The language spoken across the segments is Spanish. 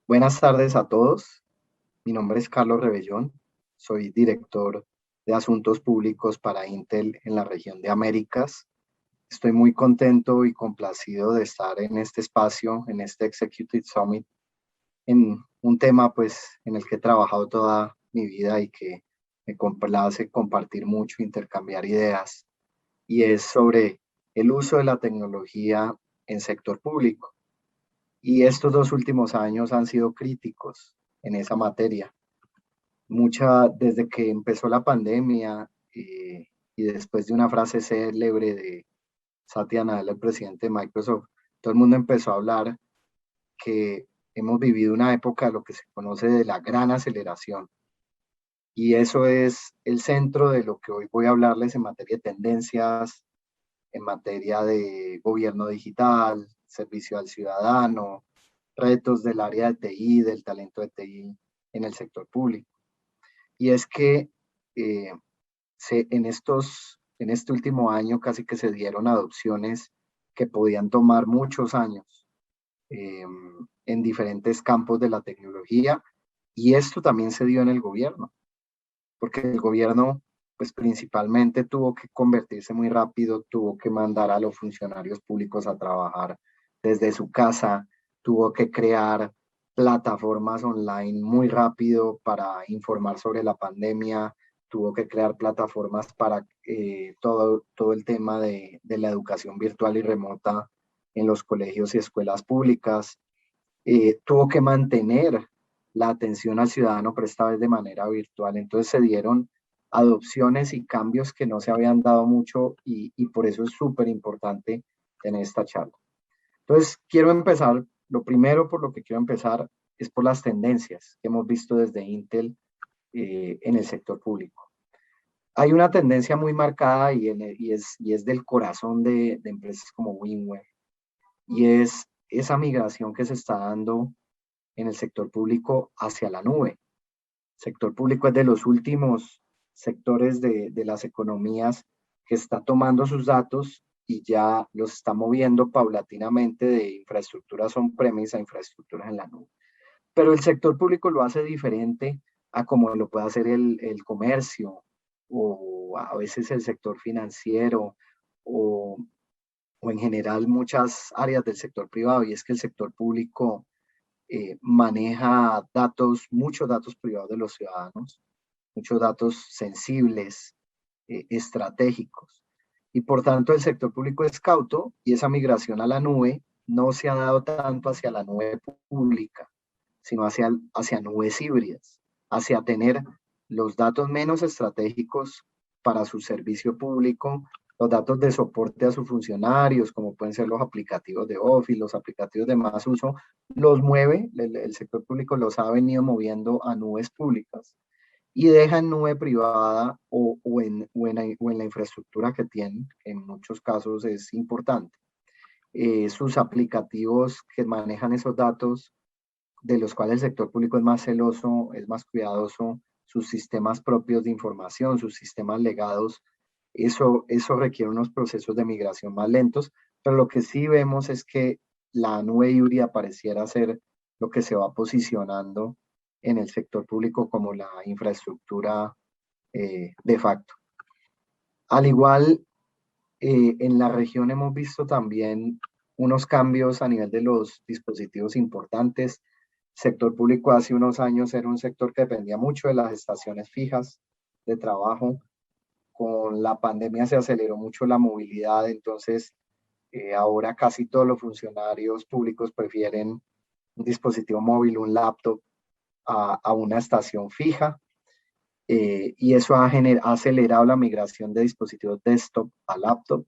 Buenas tardes a todos. Mi nombre es Carlos Rebellón. Soy director de Asuntos Públicos para Intel en la región de Américas. Estoy muy contento y complacido de estar en este espacio, en este Executive Summit, en un tema en el que he trabajado toda mi vida y que me complace compartir mucho, intercambiar ideas, y es sobre el uso de la tecnología en sector público. Y estos 2 últimos años han sido críticos en esa materia. Desde que empezó la pandemia y después de una frase célebre de Satya Nadella, el presidente de Microsoft, todo el mundo empezó a hablar que hemos vivido una época de lo que se conoce de la gran aceleración. Y eso es el centro de lo que hoy voy a hablarles en materia de tendencias, en materia de gobierno digital, servicio al ciudadano, retos del área de TI, del talento de TI en el sector público. Y es que eh, en este último año casi que se dieron adopciones que podían tomar muchos años eh, en diferentes campos de la tecnología, y esto también se dio en el gobierno, porque el gobierno pues principalmente tuvo que convertirse muy rápido, tuvo que mandar a los funcionarios públicos a trabajar desde su casa, tuvo que crear plataformas online muy rápido para informar sobre la pandemia, tuvo que crear plataformas para todo el tema de la educación virtual y remota en los colegios y escuelas públicas, tuvo que mantener la atención al ciudadano, pero esta vez de manera virtual. Entonces se dieron adopciones y cambios que no se habían dado mucho, y por eso es súper importante tener esta charla. Entonces quiero empezar, lo primero por lo que quiero empezar es por las tendencias que hemos visto desde Intel en el sector público. Hay una tendencia muy marcada y es del corazón de empresas como WinWeb, y es esa migración que se está dando en el sector público hacia la nube. El sector público es de los últimos sectores de las economías que está tomando sus datos y ya los está moviendo paulatinamente de infraestructuras on-premise a infraestructuras en la nube. Pero el sector público lo hace diferente a como lo puede hacer el comercio, o a veces el sector financiero, o, o en general muchas áreas del sector privado, y es que el sector público maneja datos, muchos datos privados de los ciudadanos, muchos datos sensibles, estratégicos. Y por tanto el sector público es cauto, y esa migración a la nube no se ha dado tanto hacia la nube pública, sino hacia nubes híbridas, hacia tener los datos menos estratégicos para su servicio público, los datos de soporte a sus funcionarios, como pueden ser los aplicativos de Office, los aplicativos de más uso, los mueve, el sector público los ha venido moviendo a nubes públicas y deja en nube privada o en la infraestructura que tienen, que en muchos casos es importante. Sus aplicativos que manejan esos datos, de los cuales el sector público es más celoso, es más cuidadoso, sus sistemas propios de información, sus sistemas legados, eso requiere unos procesos de migración más lentos, pero lo que sí vemos es que la nube híbrida pareciera ser lo que se va posicionando en el sector público como la infraestructura de facto. Al igual, en la región hemos visto también unos cambios a nivel de los dispositivos importantes. Sector público hace unos años era un sector que dependía mucho de las estaciones fijas de trabajo. Con la pandemia se aceleró mucho la movilidad, entonces ahora casi todos los funcionarios públicos prefieren un dispositivo móvil, un laptop, a una estación fija, y eso ha acelerado la migración de dispositivos desktop a laptop.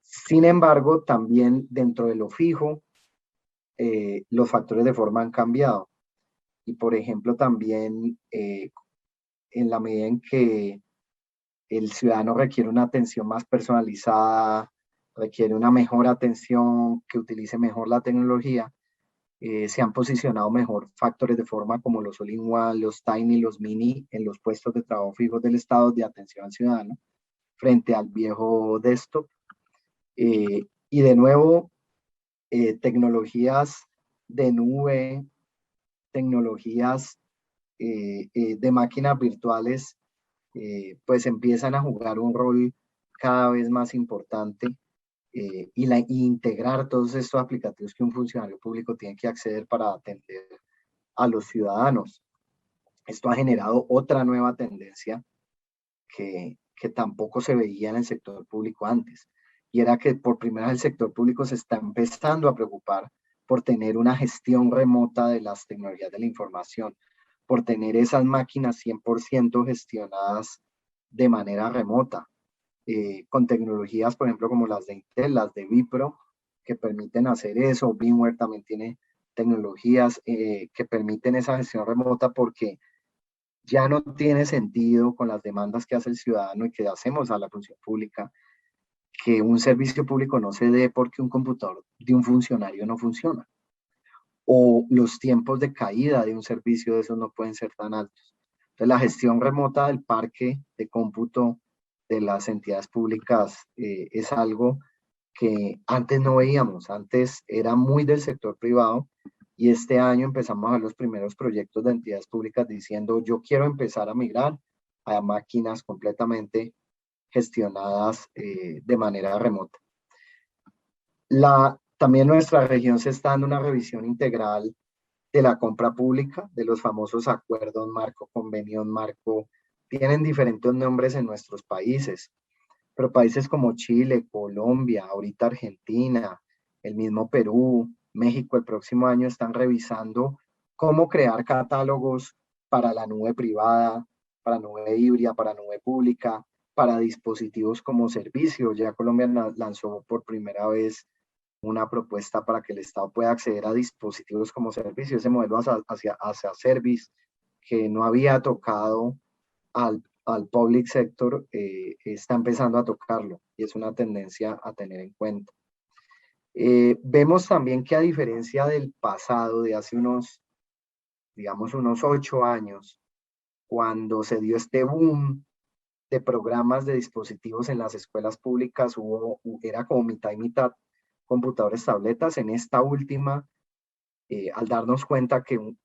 Sin embargo, también dentro de lo fijo, los factores de forma han cambiado. Y por ejemplo, también en la medida en que el ciudadano requiere una atención más personalizada, requiere una mejor atención, que utilice mejor la tecnología, se han posicionado mejor factores de forma como los all-in-one, los tiny, los mini en los puestos de trabajo fijos del Estado de atención al ciudadano frente al viejo desktop. Y de nuevo, tecnologías de nube, tecnologías de máquinas virtuales pues empiezan a jugar un rol cada vez más importante y integrar todos estos aplicativos que un funcionario público tiene que acceder para atender a los ciudadanos. Esto ha generado otra nueva tendencia que tampoco se veía en el sector público antes, y era que por primera vez el sector público se está empezando a preocupar por tener una gestión remota de las tecnologías de la información, por tener esas máquinas 100% gestionadas de manera remota, con tecnologías, por ejemplo, como las de Intel, las de Wipro, que permiten hacer eso. VMware también tiene tecnologías que permiten esa gestión remota porque ya no tiene sentido con las demandas que hace el ciudadano y que hacemos a la función pública, que un servicio público no se dé porque un computador de un funcionario no funciona. O los tiempos de caída de un servicio de esos no pueden ser tan altos. Entonces, la gestión remota del parque de cómputo de las entidades públicas es algo que antes no veíamos. Antes era muy del sector privado y este año empezamos a ver los primeros proyectos de entidades públicas diciendo yo quiero empezar a migrar a máquinas completamente gestionadas de manera remota. También nuestra región se está dando una revisión integral de la compra pública, de los famosos acuerdos marco, convenios marco. Tienen diferentes nombres en nuestros países, pero países como Chile, Colombia, ahorita Argentina, el mismo Perú, México, el próximo año están revisando cómo crear catálogos para la nube privada, para nube híbrida, para nube pública, para dispositivos como servicio. Ya Colombia lanzó por primera vez una propuesta para que el Estado pueda acceder a dispositivos como servicio, ese modelo hacia service que no había tocado al public sector, está empezando a tocarlo y es una tendencia a tener en cuenta. Vemos también que a diferencia del pasado, de hace digamos, unos 8 años, cuando se dio este boom de programas de dispositivos en las escuelas públicas, era como mitad y mitad computadores, tabletas. En esta última, al darnos cuenta que en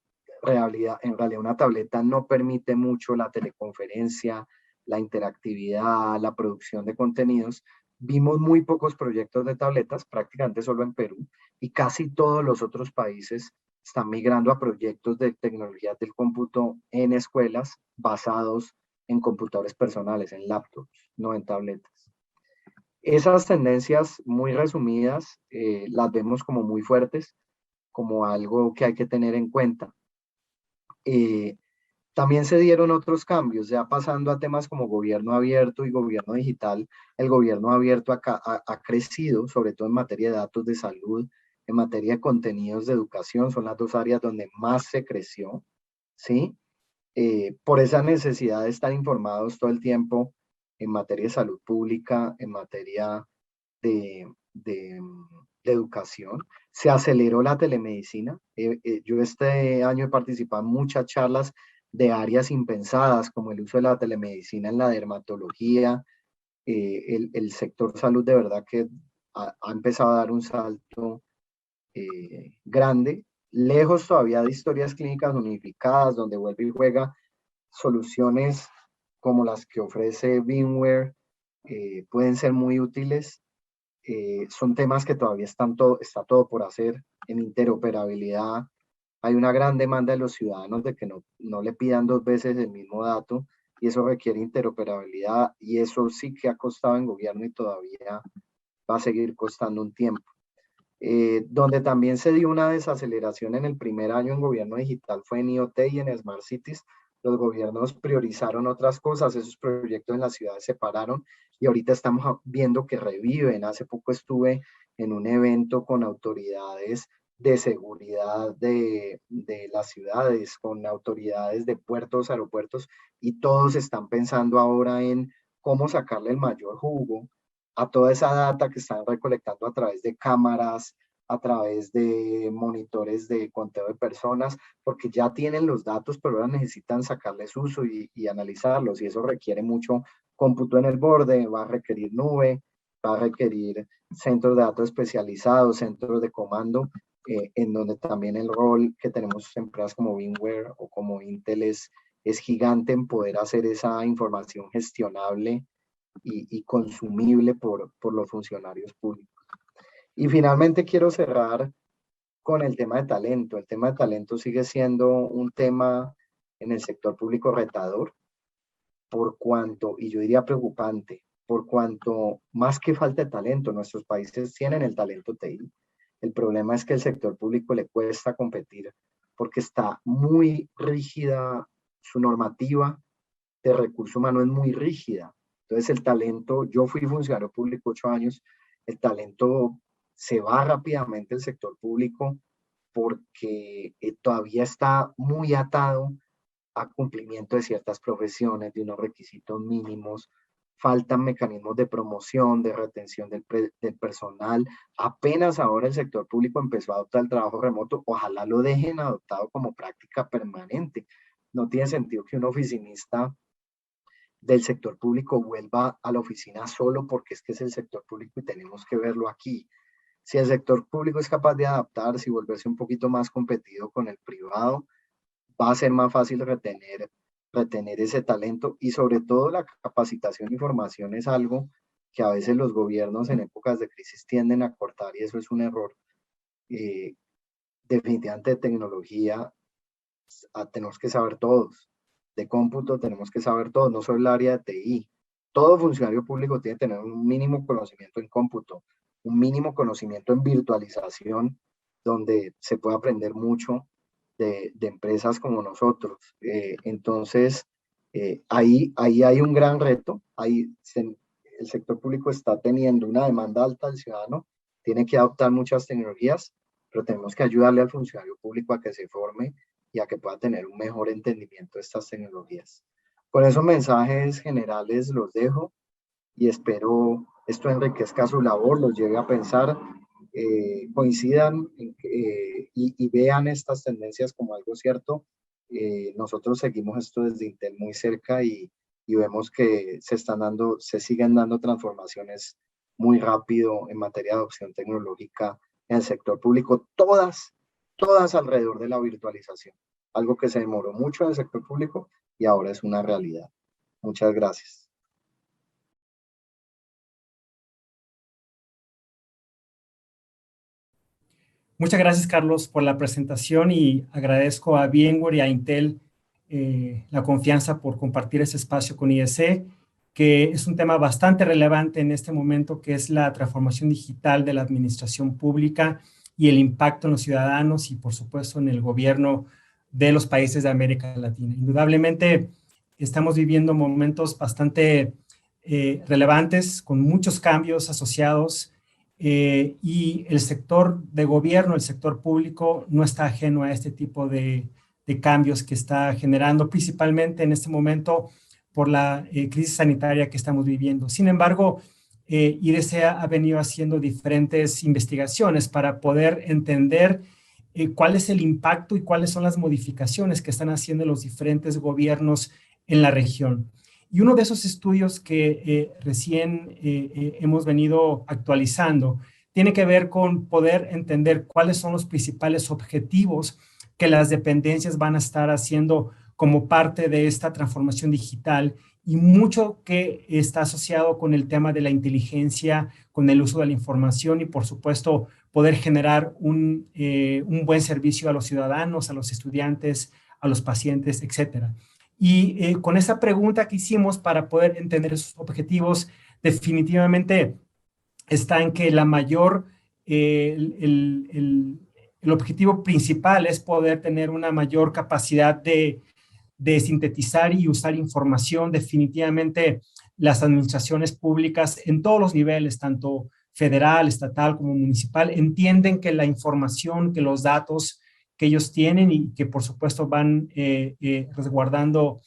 realidad una tableta no permite mucho la teleconferencia, la interactividad, la producción de contenidos, vimos muy pocos proyectos de tabletas, prácticamente solo en Perú, y casi todos los otros países están migrando a proyectos de tecnologías del cómputo en escuelas basados en computadores personales, en laptops, no en tabletas. Esas tendencias muy resumidas las vemos como muy fuertes, como algo que hay que tener en cuenta. También se dieron otros cambios, ya pasando a temas como gobierno abierto y gobierno digital. El gobierno abierto ha crecido, sobre todo en materia de datos de salud, en materia de contenidos de educación, son las dos áreas donde más se creció, ¿sí? Por esa necesidad de estar informados todo el tiempo en materia de salud pública, en materia de educación. Se aceleró la telemedicina. Yo este año he participado en muchas charlas de áreas impensadas, como el uso de la telemedicina en la dermatología. El sector salud de verdad que ha empezado a dar un salto grande, lejos todavía de historias clínicas unificadas, donde vuelve y juega soluciones como las que ofrece VMware, pueden ser muy útiles. Son temas que todavía está todo por hacer. En interoperabilidad hay una gran demanda de los ciudadanos de que no le pidan 2 veces el mismo dato, y eso requiere interoperabilidad, y eso sí que ha costado en gobierno y todavía va a seguir costando un tiempo. Donde también se dio una desaceleración en el primer año en gobierno digital fue en IoT y en Smart Cities. Los gobiernos priorizaron otras cosas, esos proyectos en las ciudades se pararon y ahorita estamos viendo que reviven. Hace poco estuve en un evento con autoridades de seguridad de las ciudades, con autoridades de puertos, aeropuertos, y todos están pensando ahora en cómo sacarle el mayor jugo a toda esa data que están recolectando a través de cámaras, a través de monitores de conteo de personas, porque ya tienen los datos, pero ahora necesitan sacarles uso y analizarlos, y eso requiere mucho cómputo en el borde, va a requerir nube, va a requerir centros de datos especializados, centros de comando, en donde también el rol que tenemos empresas como VMware o como Intel es gigante en poder hacer esa información gestionable y consumible por los funcionarios públicos. Y finalmente quiero cerrar con el tema de talento. El tema de talento sigue siendo un tema en el sector público retador, por cuanto, y yo diría preocupante, por cuanto más que falta de talento, nuestros países tienen el talento TI. El problema es que el sector público le cuesta competir porque está muy rígida, su normativa de recurso humano es muy rígida. Entonces el talento, yo fui funcionario público 8 años, el talento se va rápidamente del sector público porque todavía está muy atado a cumplimiento de ciertas profesiones, de unos requisitos mínimos, faltan mecanismos de promoción, de retención del personal. Apenas ahora el sector público empezó a adoptar el trabajo remoto, ojalá lo dejen adoptado como práctica permanente. No tiene sentido que un oficinista del sector público vuelva a la oficina solo porque es que es el sector público y tenemos que verlo aquí. Si el sector público es capaz de adaptarse y volverse un poquito más competido con el privado, va a ser más fácil retener ese talento y sobre todo la capacitación y formación es algo que a veces los gobiernos en épocas de crisis tienden a cortar y eso es un error. Definitivamente de tecnología tenemos que saber todos, de cómputo tenemos que saber todos, no solo el área de TI. Todo funcionario público tiene que tener un mínimo conocimiento en cómputo, un mínimo conocimiento en virtualización, donde se puede aprender mucho de empresas como nosotros. Entonces, ahí hay un gran reto. El sector público está teniendo una demanda alta del ciudadano, tiene que adoptar muchas tecnologías, pero tenemos que ayudarle al funcionario público a que se forme y a que pueda tener un mejor entendimiento de estas tecnologías. Con esos mensajes generales los dejo y espero esto enriquezca su labor, los lleve a pensar, coincidan y vean estas tendencias como algo cierto. Nosotros seguimos esto desde Intel muy cerca y vemos que se siguen dando transformaciones muy rápido en materia de adopción tecnológica en el sector público, todas alrededor de la virtualización, algo que se demoró mucho en el sector público y ahora es una realidad. Muchas gracias. Muchas gracias, Carlos, por la presentación y agradezco a VMware y a Intel la confianza por compartir ese espacio con IEC, que es un tema bastante relevante en este momento, que es la transformación digital de la administración pública y el impacto en los ciudadanos y, por supuesto, en el gobierno de los países de América Latina. Indudablemente, estamos viviendo momentos bastante relevantes, con muchos cambios asociados, y el sector de gobierno, el sector público, no está ajeno a este tipo de cambios que está generando, principalmente en este momento por la crisis sanitaria que estamos viviendo. Sin embargo, IDC ha venido haciendo diferentes investigaciones para poder entender cuál es el impacto y cuáles son las modificaciones que están haciendo los diferentes gobiernos en la región. Y uno de esos estudios que recién hemos venido actualizando tiene que ver con poder entender cuáles son los principales objetivos que las dependencias van a estar haciendo como parte de esta transformación digital y mucho que está asociado con el tema de la inteligencia, con el uso de la información y, por supuesto, poder generar un buen servicio a los ciudadanos, a los estudiantes, a los pacientes, etcétera. Y con esa pregunta que hicimos para poder entender esos objetivos, definitivamente está en que la mayor, el objetivo principal es poder tener una mayor capacidad de sintetizar y usar información. Definitivamente las administraciones públicas en todos los niveles, tanto federal, estatal como municipal, entienden que la información, que los datos que ellos tienen y que por supuesto van resguardando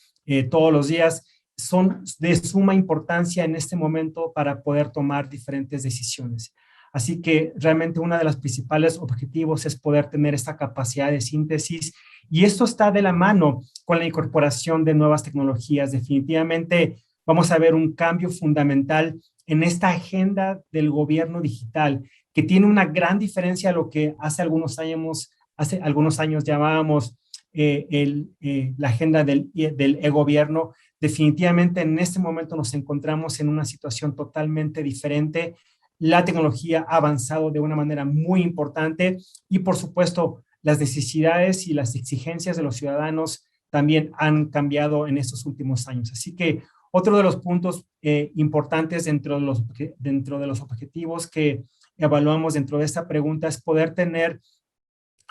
todos los días, son de suma importancia en este momento para poder tomar diferentes decisiones. Así que realmente uno de los principales objetivos es poder tener esta capacidad de síntesis y esto está de la mano con la incorporación de nuevas tecnologías. Definitivamente vamos a ver un cambio fundamental en esta agenda del gobierno digital, que tiene una gran diferencia a lo que hace algunos años llamábamos la agenda del e-gobierno. Definitivamente en este momento nos encontramos en una situación totalmente diferente. La tecnología ha avanzado de una manera muy importante y, por supuesto, las necesidades y las exigencias de los ciudadanos también han cambiado en estos últimos años. Así que otro de los puntos importantes dentro de los objetivos que evaluamos dentro de esta pregunta es poder tener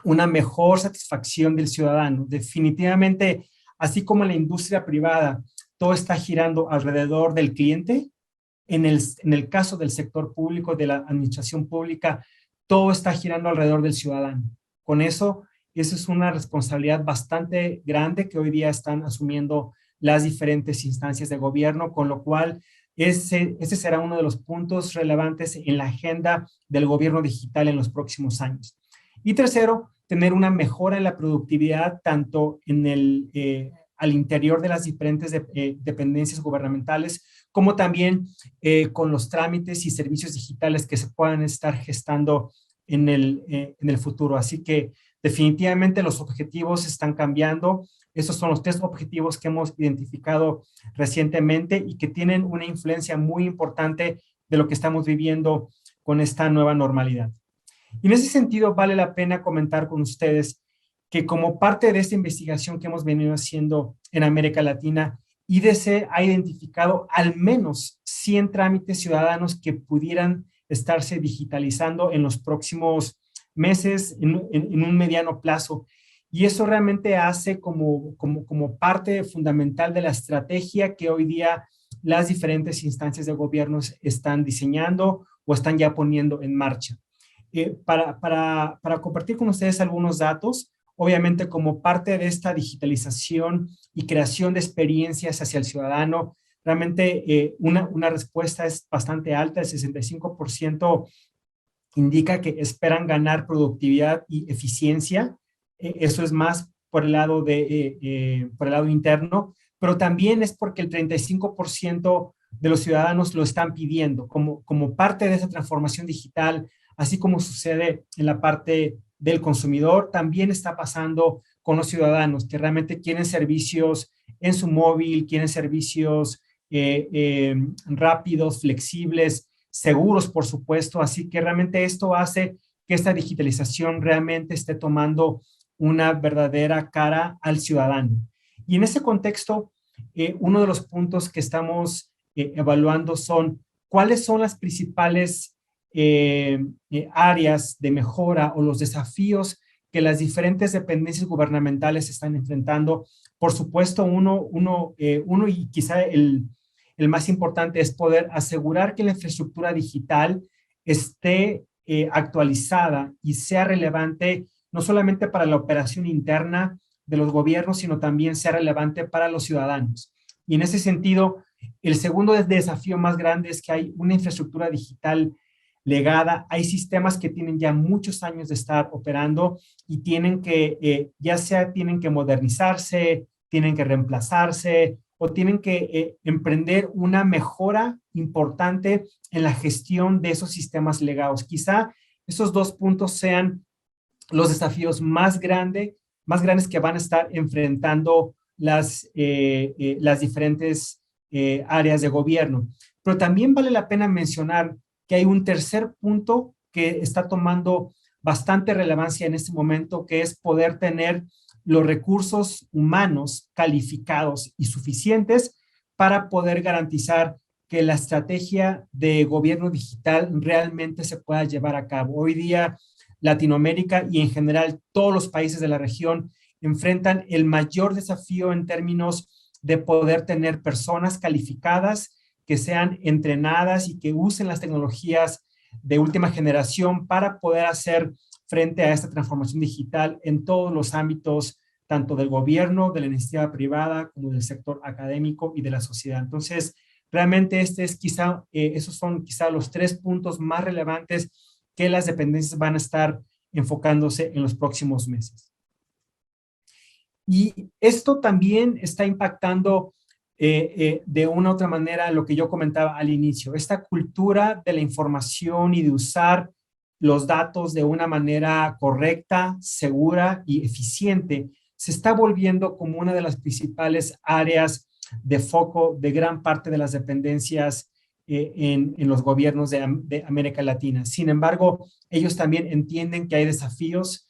una mejor satisfacción del ciudadano. Definitivamente, así como en la industria privada, todo está girando alrededor del cliente. En el caso del sector público, de la administración pública, todo está girando alrededor del ciudadano. Con eso, esa es una responsabilidad bastante grande que hoy día están asumiendo las diferentes instancias de gobierno, con lo cual ese será uno de los puntos relevantes en la agenda del gobierno digital en los próximos años. Y tercero, tener una mejora en la productividad tanto al interior de las diferentes dependencias gubernamentales, como también con los trámites y servicios digitales que se puedan estar gestando en el futuro. Así que definitivamente los objetivos están cambiando. Esos son los 3 objetivos que hemos identificado recientemente y que tienen una influencia muy importante de lo que estamos viviendo con esta nueva normalidad. Y en ese sentido, vale la pena comentar con ustedes que como parte de esta investigación que hemos venido haciendo en América Latina, IDC ha identificado al menos 100 trámites ciudadanos que pudieran estarse digitalizando en los próximos meses, en un mediano plazo. Y eso realmente hace como parte fundamental de la estrategia que hoy día las diferentes instancias de gobierno están diseñando o están ya poniendo en marcha. Para compartir con ustedes algunos datos, obviamente como parte de esta digitalización y creación de experiencias hacia el ciudadano, realmente una respuesta es bastante alta, el 65% indica que esperan ganar productividad y eficiencia. Eso es más por el lado interno, pero también es porque el 35% de los ciudadanos lo están pidiendo como parte de esa transformación digital, así como sucede en la parte del consumidor, también está pasando con los ciudadanos que realmente quieren servicios en su móvil, quieren servicios rápidos, flexibles, seguros, por supuesto. Así que realmente esto hace que esta digitalización realmente esté tomando una verdadera cara al ciudadano. Y en ese contexto, uno de los puntos que estamos evaluando son cuáles son las principales áreas de mejora o los desafíos que las diferentes dependencias gubernamentales están enfrentando. Por supuesto, uno y quizá el más importante es poder asegurar que la infraestructura digital esté actualizada y sea relevante no solamente para la operación interna de los gobiernos, sino también sea relevante para los ciudadanos. Y en ese sentido, el segundo desafío más grande es que hay una infraestructura digital legada. Hay sistemas que tienen ya muchos años de estar operando y tienen que, ya sea tienen que modernizarse, tienen que reemplazarse o tienen que emprender una mejora importante en la gestión de esos sistemas legados. Quizá esos 2 puntos sean los desafíos más grandes que van a estar enfrentando las diferentes áreas de gobierno. Pero también vale la pena mencionar que hay un tercer punto que está tomando bastante relevancia en este momento, que es poder tener los recursos humanos calificados y suficientes para poder garantizar que la estrategia de gobierno digital realmente se pueda llevar a cabo. Hoy día, Latinoamérica y en general todos los países de la región enfrentan el mayor desafío en términos de poder tener personas calificadas que sean entrenadas y que usen las tecnologías de última generación para poder hacer frente a esta transformación digital en todos los ámbitos, tanto del gobierno, de la iniciativa privada, como del sector académico y de la sociedad. Entonces, realmente esos son quizá los 3 puntos más relevantes que las dependencias van a estar enfocándose en los próximos meses. Y esto también está impactando de una u otra manera lo que yo comentaba al inicio, esta cultura de la información y de usar los datos de una manera correcta, segura y eficiente, se está volviendo como una de las principales áreas de foco de gran parte de las dependencias en los gobiernos de América Latina. Sin embargo, ellos también entienden que hay desafíos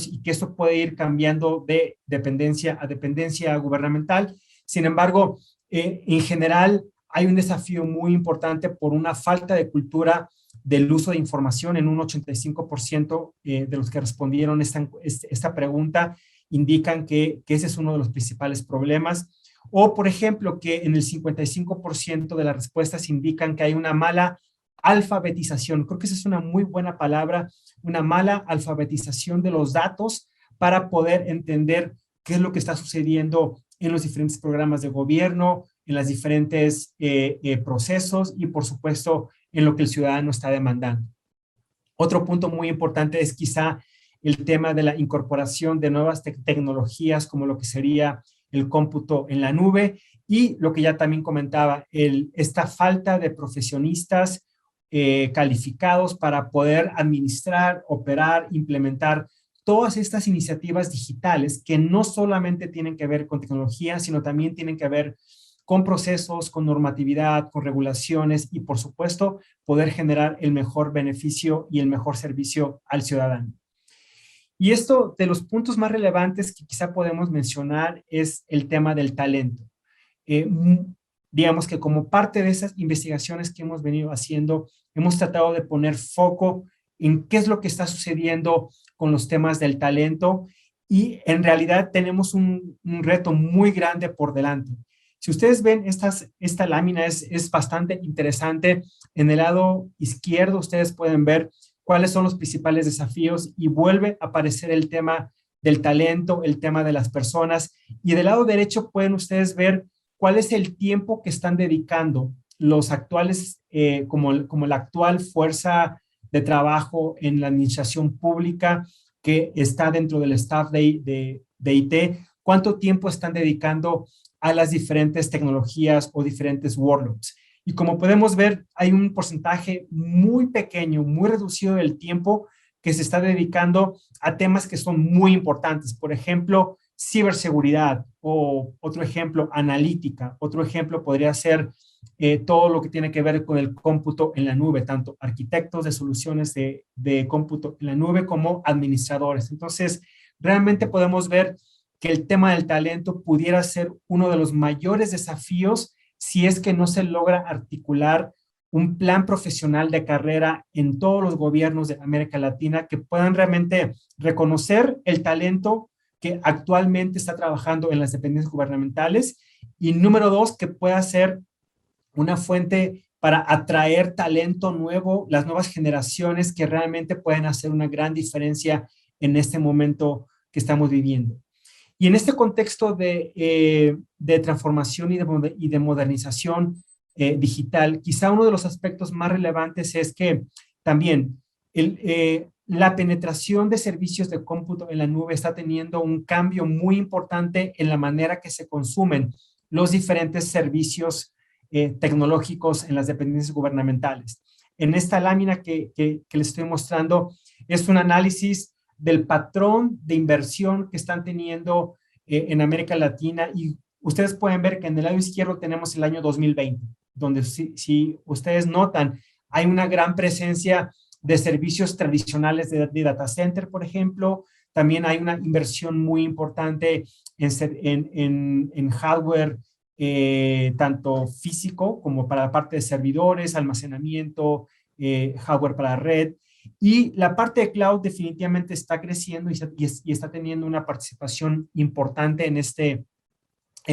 y que esto puede ir cambiando de dependencia a dependencia gubernamental. Sin embargo, en general hay un desafío muy importante por una falta de cultura del uso de información. En un 85% de los que respondieron esta pregunta indican que ese es uno de los principales problemas. O, por ejemplo, que en el 55% de las respuestas indican que hay una mala alfabetización. Creo que esa es una muy buena palabra, una mala alfabetización de los datos para poder entender qué es lo que está sucediendo en los diferentes programas de gobierno, en los diferentes procesos y, por supuesto, en lo que el ciudadano está demandando. Otro punto muy importante es quizá el tema de la incorporación de nuevas tecnologías como lo que sería el cómputo en la nube y lo que ya también comentaba, esta falta de profesionistas calificados para poder administrar, operar, implementar todas estas iniciativas digitales que no solamente tienen que ver con tecnología, sino también tienen que ver con procesos, con normatividad, con regulaciones y, por supuesto, poder generar el mejor beneficio y el mejor servicio al ciudadano. Y esto, de los puntos más relevantes que quizá podemos mencionar, es el tema del talento. Digamos que como parte de esas investigaciones que hemos venido haciendo, hemos tratado de poner foco en qué es lo que está sucediendo con los temas del talento y en realidad tenemos un reto muy grande por delante. Si ustedes ven esta lámina es bastante interesante. En el lado izquierdo ustedes pueden ver cuáles son los principales desafíos y vuelve a aparecer el tema del talento, el tema de las personas. Y del lado derecho pueden ustedes ver cuál es el tiempo que están dedicando los actuales, como la actual fuerza de trabajo en la administración pública que está dentro del staff de IT, cuánto tiempo están dedicando a las diferentes tecnologías o diferentes workloads. Y como podemos ver, hay un porcentaje muy pequeño, muy reducido del tiempo que se está dedicando a temas que son muy importantes. Por ejemplo, ciberseguridad o otro ejemplo, analítica. Otro ejemplo podría ser todo lo que tiene que ver con el cómputo en la nube, tanto arquitectos de soluciones de cómputo en la nube como administradores. Entonces, realmente podemos ver que el tema del talento pudiera ser uno de los mayores desafíos si es que no se logra articular un plan profesional de carrera en todos los gobiernos de América Latina que puedan realmente reconocer el talento que actualmente está trabajando en las dependencias gubernamentales y número dos, que pueda ser una fuente para atraer talento nuevo, las nuevas generaciones que realmente pueden hacer una gran diferencia en este momento que estamos viviendo. Y en este contexto de transformación y de modernización digital, quizá uno de los aspectos más relevantes es que también la penetración de servicios de cómputo en la nube está teniendo un cambio muy importante en la manera que se consumen los diferentes servicios tecnológicos en las dependencias gubernamentales. En esta lámina que les estoy mostrando es un análisis del patrón de inversión que están teniendo en América Latina y ustedes pueden ver que en el lado izquierdo tenemos el año 2020, donde si ustedes notan, hay una gran presencia de servicios tradicionales de data center, por ejemplo. También hay una inversión muy importante en hardware, tanto físico como para la parte de servidores, almacenamiento, hardware para red. Y la parte de cloud definitivamente está creciendo y está teniendo una participación importante en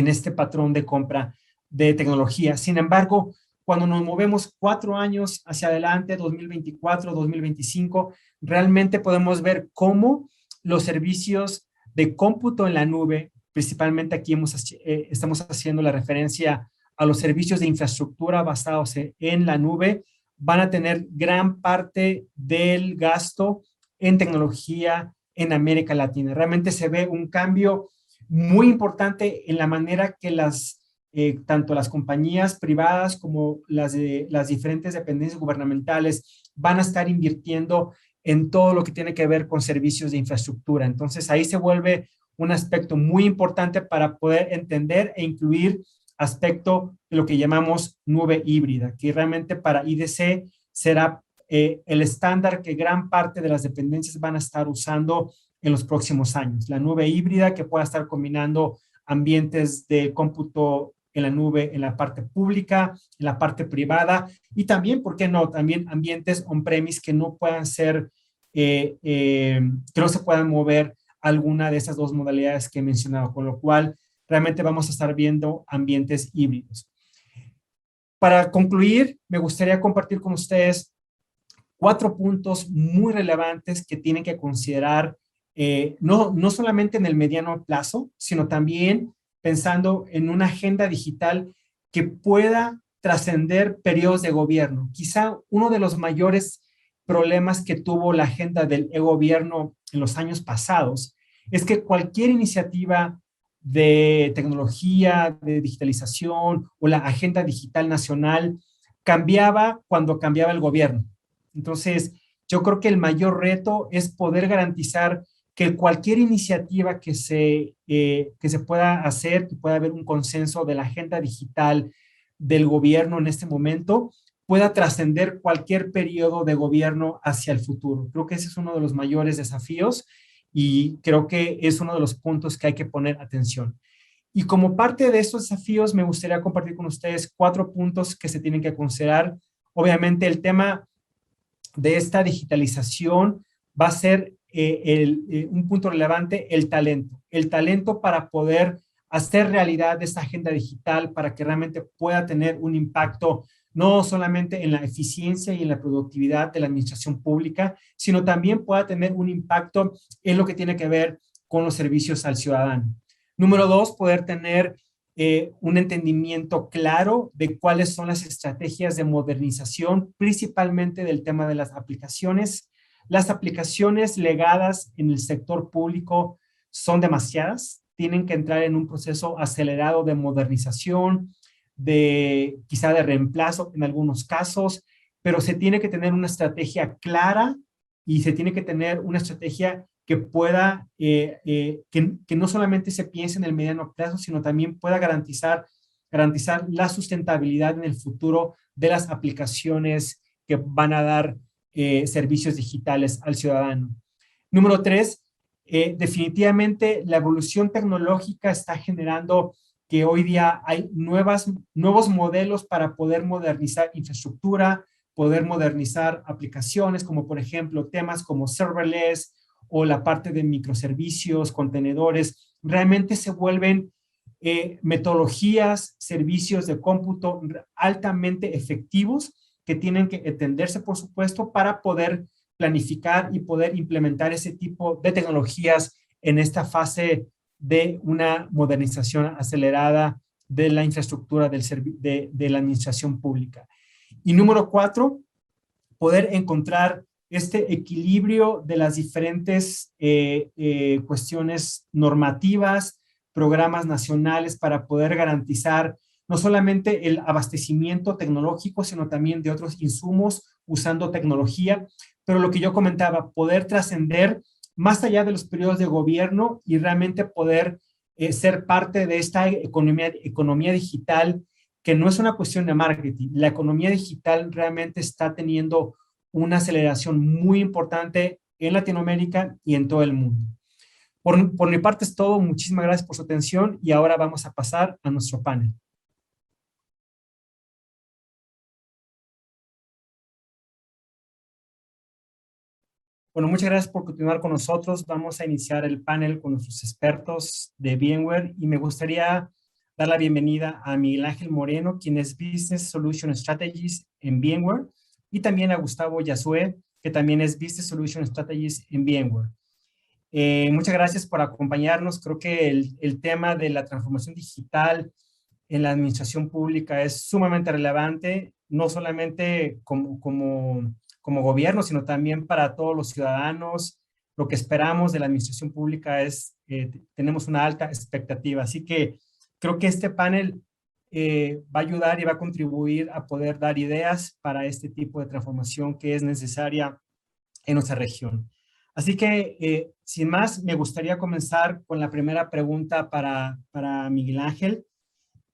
este patrón de compra de tecnología. Sin embargo, cuando nos movemos 4 años hacia adelante, 2024, 2025, realmente podemos ver cómo los servicios de cómputo en la nube, principalmente aquí estamos haciendo la referencia a los servicios de infraestructura basados en la nube, van a tener gran parte del gasto en tecnología en América Latina. Realmente se ve un cambio muy importante en la manera que las tanto las compañías privadas como las diferentes dependencias gubernamentales van a estar invirtiendo en todo lo que tiene que ver con servicios de infraestructura. Entonces, ahí se vuelve un aspecto muy importante para poder entender e incluir aspecto de lo que llamamos nube híbrida, que realmente para IDC será el estándar que gran parte de las dependencias van a estar usando en los próximos años. La nube híbrida que pueda estar combinando ambientes de cómputo en la nube, en la parte pública, en la parte privada y también, ¿por qué no? También ambientes on-premise que no puedan ser, que no se puedan mover alguna de esas dos modalidades que he mencionado, con lo cual realmente vamos a estar viendo ambientes híbridos. Para concluir, me gustaría compartir con ustedes 4 puntos muy relevantes que tienen que considerar, no solamente en el mediano plazo, sino también pensando en una agenda digital que pueda trascender periodos de gobierno. Quizá uno de los mayores problemas que tuvo la agenda del e-gobierno en los años pasados es que cualquier iniciativa de tecnología, de digitalización o la agenda digital nacional cambiaba cuando cambiaba el gobierno. Entonces, yo creo que el mayor reto es poder garantizar que cualquier iniciativa que se pueda hacer, que pueda haber un consenso de la agenda digital del gobierno en este momento, pueda trascender cualquier periodo de gobierno hacia el futuro. Creo que ese es uno de los mayores desafíos y creo que es uno de los puntos que hay que poner atención. Y como parte de estos desafíos, me gustaría compartir con ustedes 4 puntos que se tienen que considerar. Obviamente, el tema de esta digitalización va a ser un punto relevante, el talento. El talento para poder hacer realidad esta agenda digital, para que realmente pueda tener un impacto no solamente en la eficiencia y en la productividad de la administración pública, sino también pueda tener un impacto en lo que tiene que ver con los servicios al ciudadano. Número 2, poder tener un entendimiento claro de cuáles son las estrategias de modernización, principalmente del tema de las aplicaciones. Las aplicaciones legadas en el sector público son demasiadas, tienen que entrar en un proceso acelerado de modernización, quizá de reemplazo en algunos casos, pero se tiene que tener una estrategia clara y se tiene que tener una estrategia que pueda, que no solamente se piense en el mediano plazo, sino también pueda garantizar la sustentabilidad en el futuro de las aplicaciones que van a dar servicios digitales al ciudadano. Número 3, definitivamente la evolución tecnológica está generando que hoy día hay nuevos modelos para poder modernizar infraestructura, poder modernizar aplicaciones, como por ejemplo temas como serverless, o la parte de microservicios, contenedores, realmente se vuelven metodologías, servicios de cómputo altamente efectivos que tienen que entenderse, por supuesto, para poder planificar y poder implementar ese tipo de tecnologías en esta fase de una modernización acelerada de la infraestructura de la administración pública. Y número 4, poder encontrar este equilibrio de las diferentes cuestiones normativas, programas nacionales para poder garantizar no solamente el abastecimiento tecnológico, sino también de otros insumos usando tecnología, pero lo que yo comentaba, poder trascender más allá de los periodos de gobierno y realmente poder ser parte de esta economía digital, que no es una cuestión de marketing. La economía digital realmente está teniendo una aceleración muy importante en Latinoamérica y en todo el mundo. Por mi parte es todo. Muchísimas gracias por su atención y ahora vamos a pasar a nuestro panel. Bueno, muchas gracias por continuar con nosotros. Vamos a iniciar el panel con nuestros expertos de VMware y me gustaría dar la bienvenida a Miguel Ángel Moreno, quien es Business Solution Strategist en VMware, y también a Gustavo Yasue, que también es Business Solution Strategist en VMware. Muchas gracias por acompañarnos. Creo que el tema de la transformación digital en la administración pública es sumamente relevante, no solamente como gobierno, sino también para todos los ciudadanos. Lo que esperamos de la administración pública es, tenemos una alta expectativa. Así que creo que este panel va a ayudar y va a contribuir a poder dar ideas para este tipo de transformación que es necesaria en nuestra región. Así que, sin más, me gustaría comenzar con la primera pregunta para Miguel Ángel.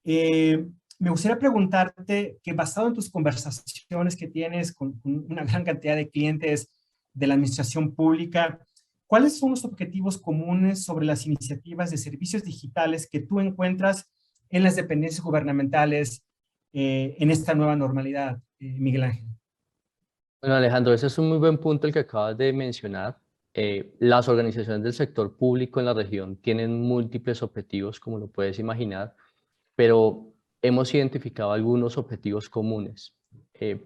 Me gustaría preguntarte que basado en tus conversaciones que tienes con una gran cantidad de clientes de la administración pública, ¿cuáles son los objetivos comunes sobre las iniciativas de servicios digitales que tú encuentras en las dependencias gubernamentales en esta nueva normalidad, Miguel Ángel? Bueno, Alejandro, ese es un muy buen punto el que acabas de mencionar. Las organizaciones del sector público en la región tienen múltiples objetivos, como lo puedes imaginar, pero hemos identificado algunos objetivos comunes.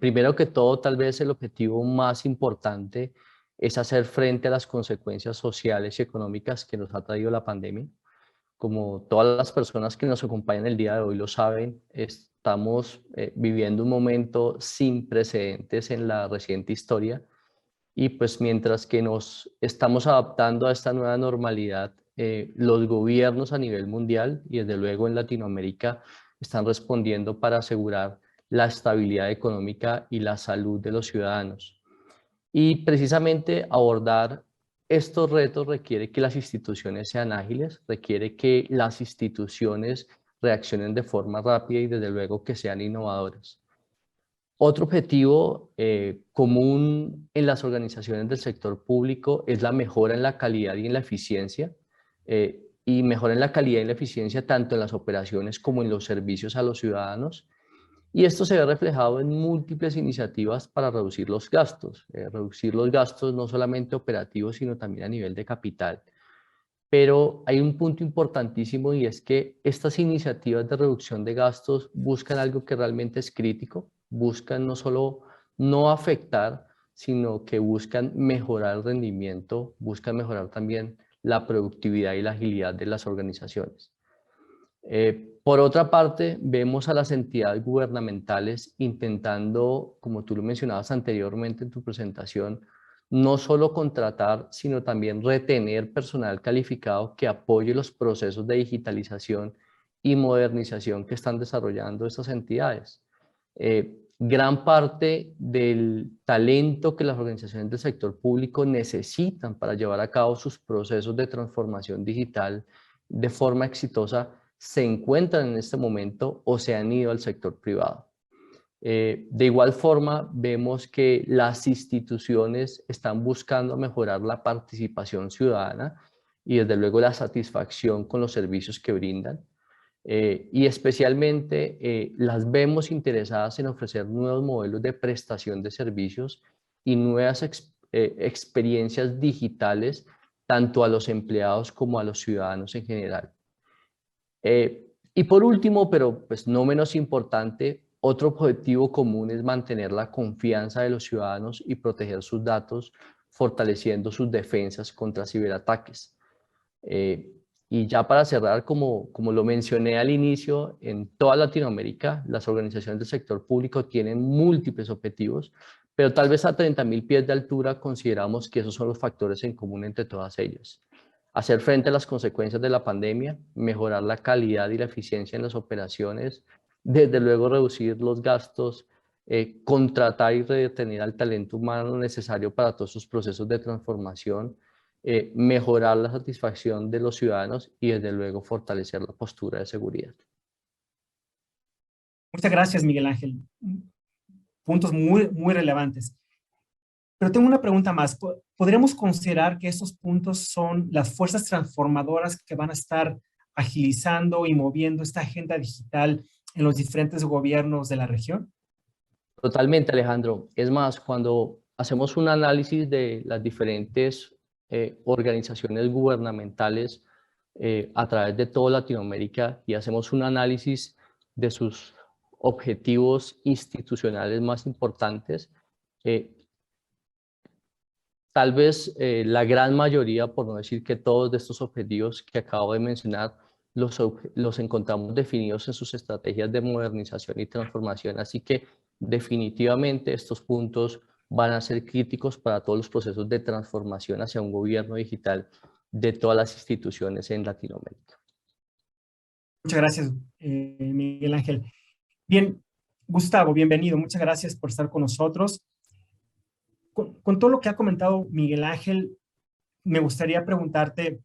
Primero que todo, tal vez el objetivo más importante es hacer frente a las consecuencias sociales y económicas que nos ha traído la pandemia. Como todas las personas que nos acompañan el día de hoy lo saben, estamos viviendo un momento sin precedentes en la reciente historia y pues mientras que nos estamos adaptando a esta nueva normalidad, los gobiernos a nivel mundial y desde luego en Latinoamérica están respondiendo para asegurar la estabilidad económica y la salud de los ciudadanos. Y precisamente abordar estos retos requiere que las instituciones sean ágiles, requiere que las instituciones reaccionen de forma rápida y desde luego que sean innovadoras. Otro objetivo común en las organizaciones del sector público es la mejora en la calidad y en la eficiencia, y mejora en la calidad y la eficiencia tanto en las operaciones como en los servicios a los ciudadanos. Y esto se ve reflejado en múltiples iniciativas para reducir los gastos no solamente operativos, sino también a nivel de capital. Pero hay un punto importantísimo y es que estas iniciativas de reducción de gastos buscan algo que realmente es crítico, buscan no solo no afectar, sino que buscan mejorar el rendimiento, buscan mejorar también la productividad y la agilidad de las organizaciones. Por otra parte, vemos a las entidades gubernamentales intentando, como tú lo mencionabas anteriormente en tu presentación, no solo contratar, sino también retener personal calificado que apoye los procesos de digitalización y modernización que están desarrollando estas entidades. Gran parte del talento que las organizaciones del sector público necesitan para llevar a cabo sus procesos de transformación digital de forma exitosa se encuentran en este momento o se han ido al sector privado. De igual forma, vemos que las instituciones están buscando mejorar la participación ciudadana y desde luego la satisfacción con los servicios que brindan. Y especialmente las vemos interesadas en ofrecer nuevos modelos de prestación de servicios y nuevas experiencias digitales tanto a los empleados como a los ciudadanos en general. Y por último, pero pues no menos importante, otro objetivo común es mantener la confianza de los ciudadanos y proteger sus datos, fortaleciendo sus defensas contra ciberataques. Y ya para cerrar, como lo mencioné al inicio, en toda Latinoamérica las organizaciones del sector público tienen múltiples objetivos, pero tal vez a 30.000 pies de altura consideramos que esos son los factores en común entre todas ellas. Hacer frente a las consecuencias de la pandemia, mejorar la calidad y la eficiencia en las operaciones, desde luego reducir los gastos, contratar y retener al talento humano necesario para todos sus procesos de transformación, mejorar la satisfacción de los ciudadanos y desde luego fortalecer la postura de seguridad. Muchas gracias, Miguel Ángel. Puntos muy relevantes. Pero tengo una pregunta más. ¿Podríamos considerar que estos puntos son las fuerzas transformadoras que van a estar agilizando y moviendo esta agenda digital en los diferentes gobiernos de la región? Totalmente, Alejandro. Es más, cuando hacemos un análisis de las diferentes organizaciones gubernamentales a través de toda Latinoamérica y hacemos un análisis de sus objetivos institucionales más importantes, tal vez la gran mayoría, por no decir que todos de estos objetivos que acabo de mencionar, los encontramos definidos en sus estrategias de modernización y transformación. Así que definitivamente estos puntos van a ser críticos para todos los procesos de transformación hacia un gobierno digital de todas las instituciones en Latinoamérica. Muchas gracias, Miguel Ángel. Bien, Gustavo, bienvenido. Muchas gracias por estar con nosotros. Con todo lo que ha comentado Miguel Ángel, me gustaría preguntarte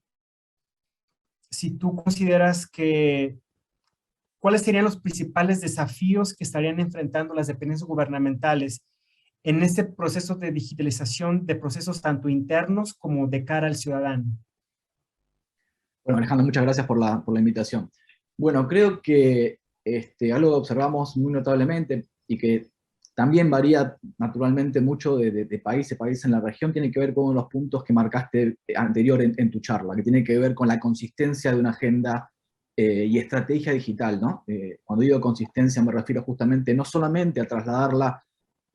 si tú consideras que cuáles serían los principales desafíos que estarían enfrentando las dependencias gubernamentales en este proceso de digitalización de procesos tanto internos como de cara al ciudadano. Bueno, Alejandro, muchas gracias por la invitación. Bueno, creo que algo que observamos muy notablemente y que también varía naturalmente mucho de país a país en la región, tiene que ver con los puntos que marcaste anterior en tu charla, que tiene que ver con la consistencia de una agenda y estrategia digital, ¿no? Cuando digo consistencia me refiero justamente no solamente a trasladarla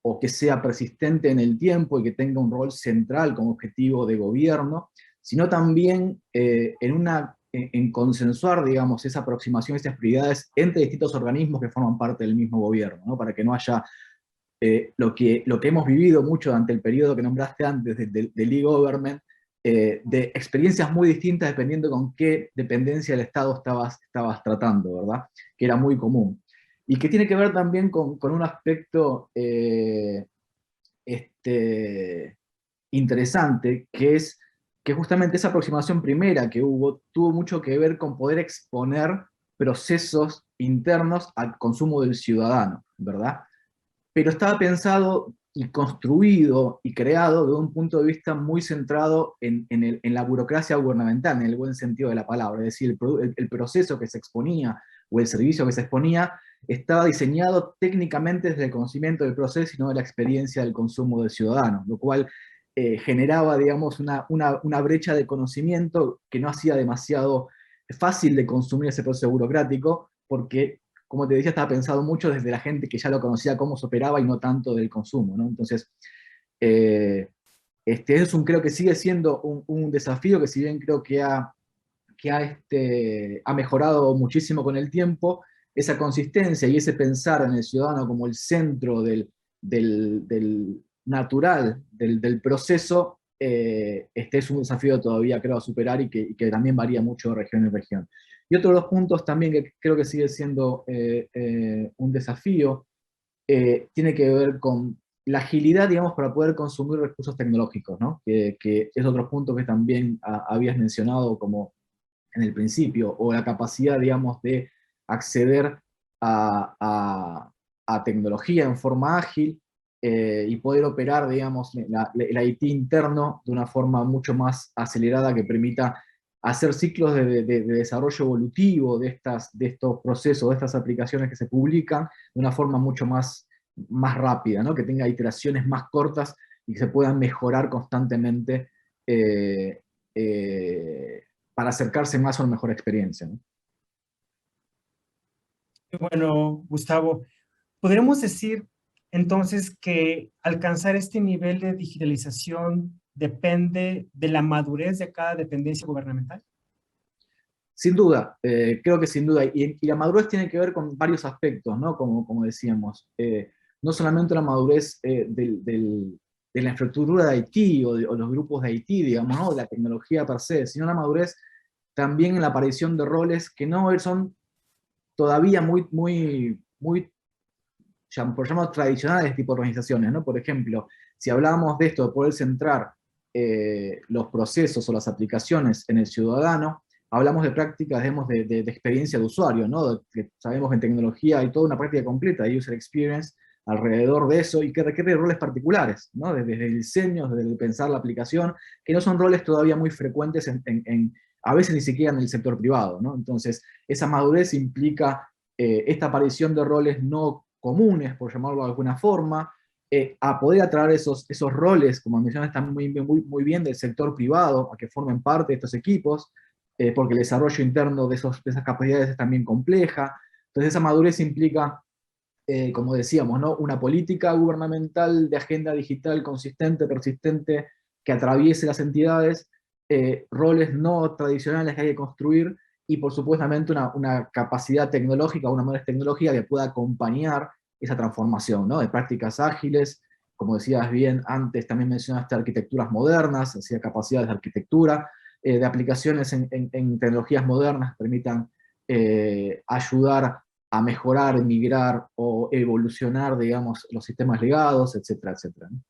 o que sea persistente en el tiempo y que tenga un rol central como objetivo de gobierno, sino también en consensuar, digamos, esa aproximación, esas prioridades entre distintos organismos que forman parte del mismo gobierno, ¿no? Para que no haya lo que hemos vivido mucho durante el periodo que nombraste antes del e-government, de experiencias muy distintas dependiendo con qué dependencia del Estado estabas tratando, ¿verdad? Que era muy común. Y que tiene que ver también con un aspecto interesante, que es que justamente esa aproximación primera que hubo tuvo mucho que ver con poder exponer procesos internos al consumo del ciudadano, ¿verdad? Pero estaba pensado y construido y creado de un punto de vista muy centrado en la burocracia gubernamental, en el buen sentido de la palabra, es decir, el proceso que se exponía o el servicio que se exponía estaba diseñado técnicamente desde el conocimiento del proceso y no de la experiencia del consumo del ciudadano, lo cual generaba, digamos, una brecha de conocimiento que no hacía demasiado fácil de consumir ese proceso burocrático, porque, como te decía, estaba pensado mucho desde la gente que ya lo conocía cómo se operaba y no tanto del consumo, ¿no? Entonces, creo que sigue siendo un desafío que, si bien creo que ha mejorado muchísimo con el tiempo, esa consistencia y ese pensar en el ciudadano como el centro del natural, del proceso, es un desafío todavía, creo, a superar y que también varía mucho de región en región. Y otro de los puntos también que creo que sigue siendo un desafío, tiene que ver con la agilidad, digamos, para poder consumir recursos tecnológicos, ¿no? Que es otro punto que también habías mencionado como en el principio, o la capacidad, digamos, de acceder a tecnología en forma ágil y poder operar, digamos, el IT interno de una forma mucho más acelerada que permita hacer ciclos de desarrollo evolutivo de estos procesos, de estas aplicaciones que se publican, de una forma mucho más rápida, ¿no? Que tenga iteraciones más cortas y que se puedan mejorar constantemente eh, eh, para acercarse más a una mejor experiencia, ¿no? Bueno, Gustavo, ¿podríamos decir entonces que alcanzar este nivel de digitalización depende de la madurez de cada dependencia gubernamental? Sin duda, creo que sin duda, y la madurez tiene que ver con varios aspectos, ¿no? Como decíamos, no solamente la madurez de la infraestructura de IT o los grupos de IT, digamos, ¿no? De la tecnología per se, sino la madurez también en la aparición de roles que no son todavía muy por llamar tradicionales tipo de organizaciones, ¿no? Por ejemplo, si hablábamos de esto, de poder centrar los procesos o las aplicaciones en el ciudadano, hablamos de prácticas, digamos, de experiencia de usuario, ¿no? Que sabemos que en tecnología hay toda una práctica completa de user experience alrededor de eso y que requiere roles particulares, ¿no? Desde el diseño, desde el pensar la aplicación, que no son roles todavía muy frecuentes a veces ni siquiera en el sector privado, ¿no? Entonces, esa madurez implica esta aparición de roles no comunes, por llamarlo de alguna forma, a poder atraer esos roles, como mencionas también muy bien, del sector privado, a que formen parte de estos equipos, porque el desarrollo interno de esas capacidades es también compleja. Entonces esa madurez implica, como decíamos, ¿no? Una política gubernamental de agenda digital consistente, persistente, que atraviese las entidades, roles no tradicionales que hay que construir, y por supuestamente una capacidad tecnológica, una madurez tecnológica que pueda acompañar esa transformación, ¿no? De prácticas ágiles, como decías bien antes, también mencionaste arquitecturas modernas, capacidades de arquitectura, de aplicaciones en tecnologías modernas que permitan ayudar a mejorar, migrar o evolucionar, digamos, los sistemas legados, etcétera, etcétera, ¿no?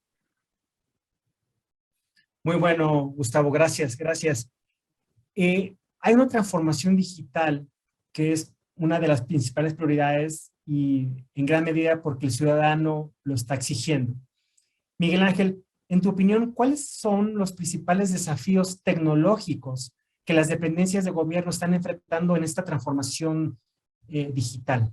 Muy bueno, Gustavo, gracias, gracias. Hay una transformación digital que es una de las principales prioridades y en gran medida porque el ciudadano lo está exigiendo. Miguel Ángel, en tu opinión, ¿cuáles son los principales desafíos tecnológicos que las dependencias de gobierno están enfrentando en esta transformación digital?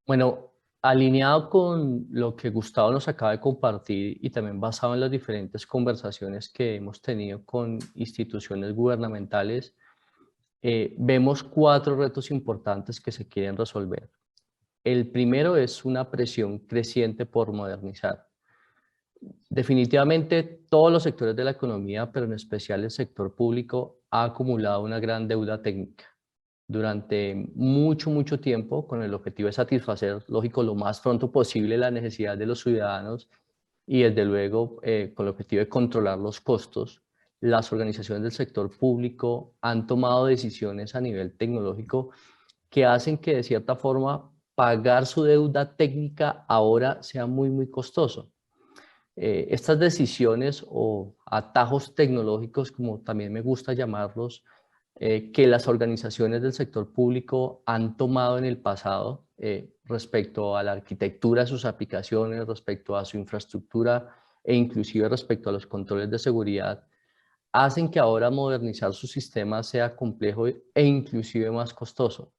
Bueno, alineado con lo que Gustavo nos acaba de compartir y también basado en las diferentes conversaciones que hemos tenido con instituciones gubernamentales, vemos 4 retos importantes que se quieren resolver. El primero es una presión creciente por modernizar. Definitivamente todos los sectores de la economía, pero en especial el sector público, ha acumulado una gran deuda técnica durante mucho tiempo con el objetivo de satisfacer, lógico, lo más pronto posible la necesidad de los ciudadanos y desde luego con el objetivo de controlar los costos. Las organizaciones del sector público han tomado decisiones a nivel tecnológico que hacen que de cierta forma pagar su deuda técnica ahora sea muy costoso. Estas decisiones o atajos tecnológicos, como también me gusta llamarlos, que las organizaciones del sector público han tomado en el pasado respecto a la arquitectura de sus aplicaciones, respecto a su infraestructura e inclusive respecto a los controles de seguridad, hacen que ahora modernizar su sistema sea complejo e inclusive más costoso.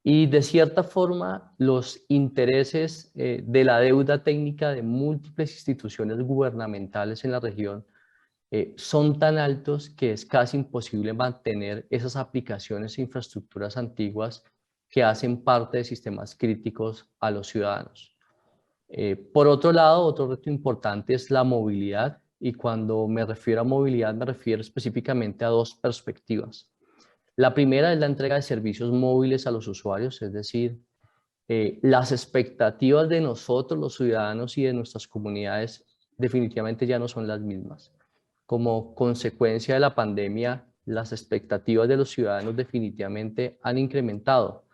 Y de cierta forma, los intereses de la deuda técnica de múltiples instituciones gubernamentales en la región son tan altos que es casi imposible mantener esas aplicaciones e infraestructuras antiguas que hacen parte de sistemas críticos a los ciudadanos. Por otro lado, otro reto importante es la movilidad, y cuando me refiero a movilidad me refiero específicamente a 2 perspectivas. La primera es la entrega de servicios móviles a los usuarios, es decir, las expectativas de nosotros, los ciudadanos y de nuestras comunidades definitivamente ya no son las mismas. Como consecuencia de la pandemia, las expectativas de los ciudadanos definitivamente han incrementado.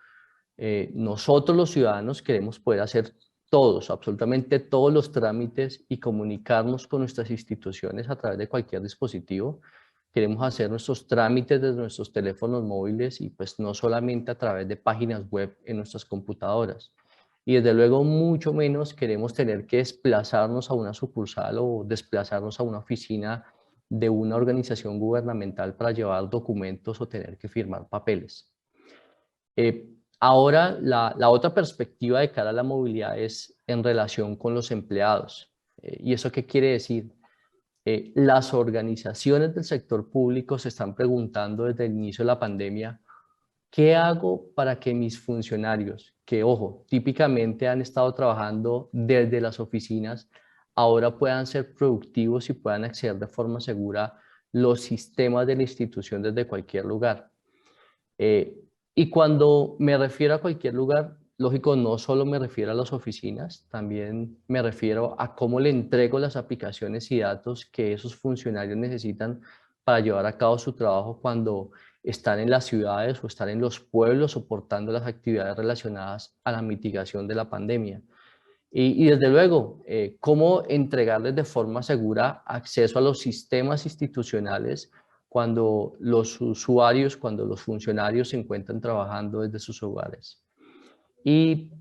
Nosotros los ciudadanos queremos poder hacer todos, absolutamente todos los trámites y comunicarnos con nuestras instituciones a través de cualquier dispositivo. Queremos hacer nuestros trámites desde nuestros teléfonos móviles y pues no solamente a través de páginas web en nuestras computadoras. Y desde luego mucho menos queremos tener que desplazarnos a una sucursal o desplazarnos a una oficina de una organización gubernamental para llevar documentos o tener que firmar papeles. Ahora la otra perspectiva de cara a la movilidad es en relación con los empleados. ¿Y eso qué quiere decir? Las organizaciones del sector público se están preguntando desde el inicio de la pandemia, ¿qué hago para que mis funcionarios, que ojo, típicamente han estado trabajando desde las oficinas, ahora puedan ser productivos y puedan acceder de forma segura los sistemas de la institución desde cualquier lugar? Y cuando me refiero a cualquier lugar, lógico, no solo me refiero a las oficinas, también me refiero a cómo le entrego las aplicaciones y datos que esos funcionarios necesitan para llevar a cabo su trabajo cuando están en las ciudades o están en los pueblos soportando las actividades relacionadas a la mitigación de la pandemia. Y desde luego, cómo entregarles de forma segura acceso a los sistemas institucionales cuando los usuarios, cuando los funcionarios se encuentran trabajando desde sus hogares. Y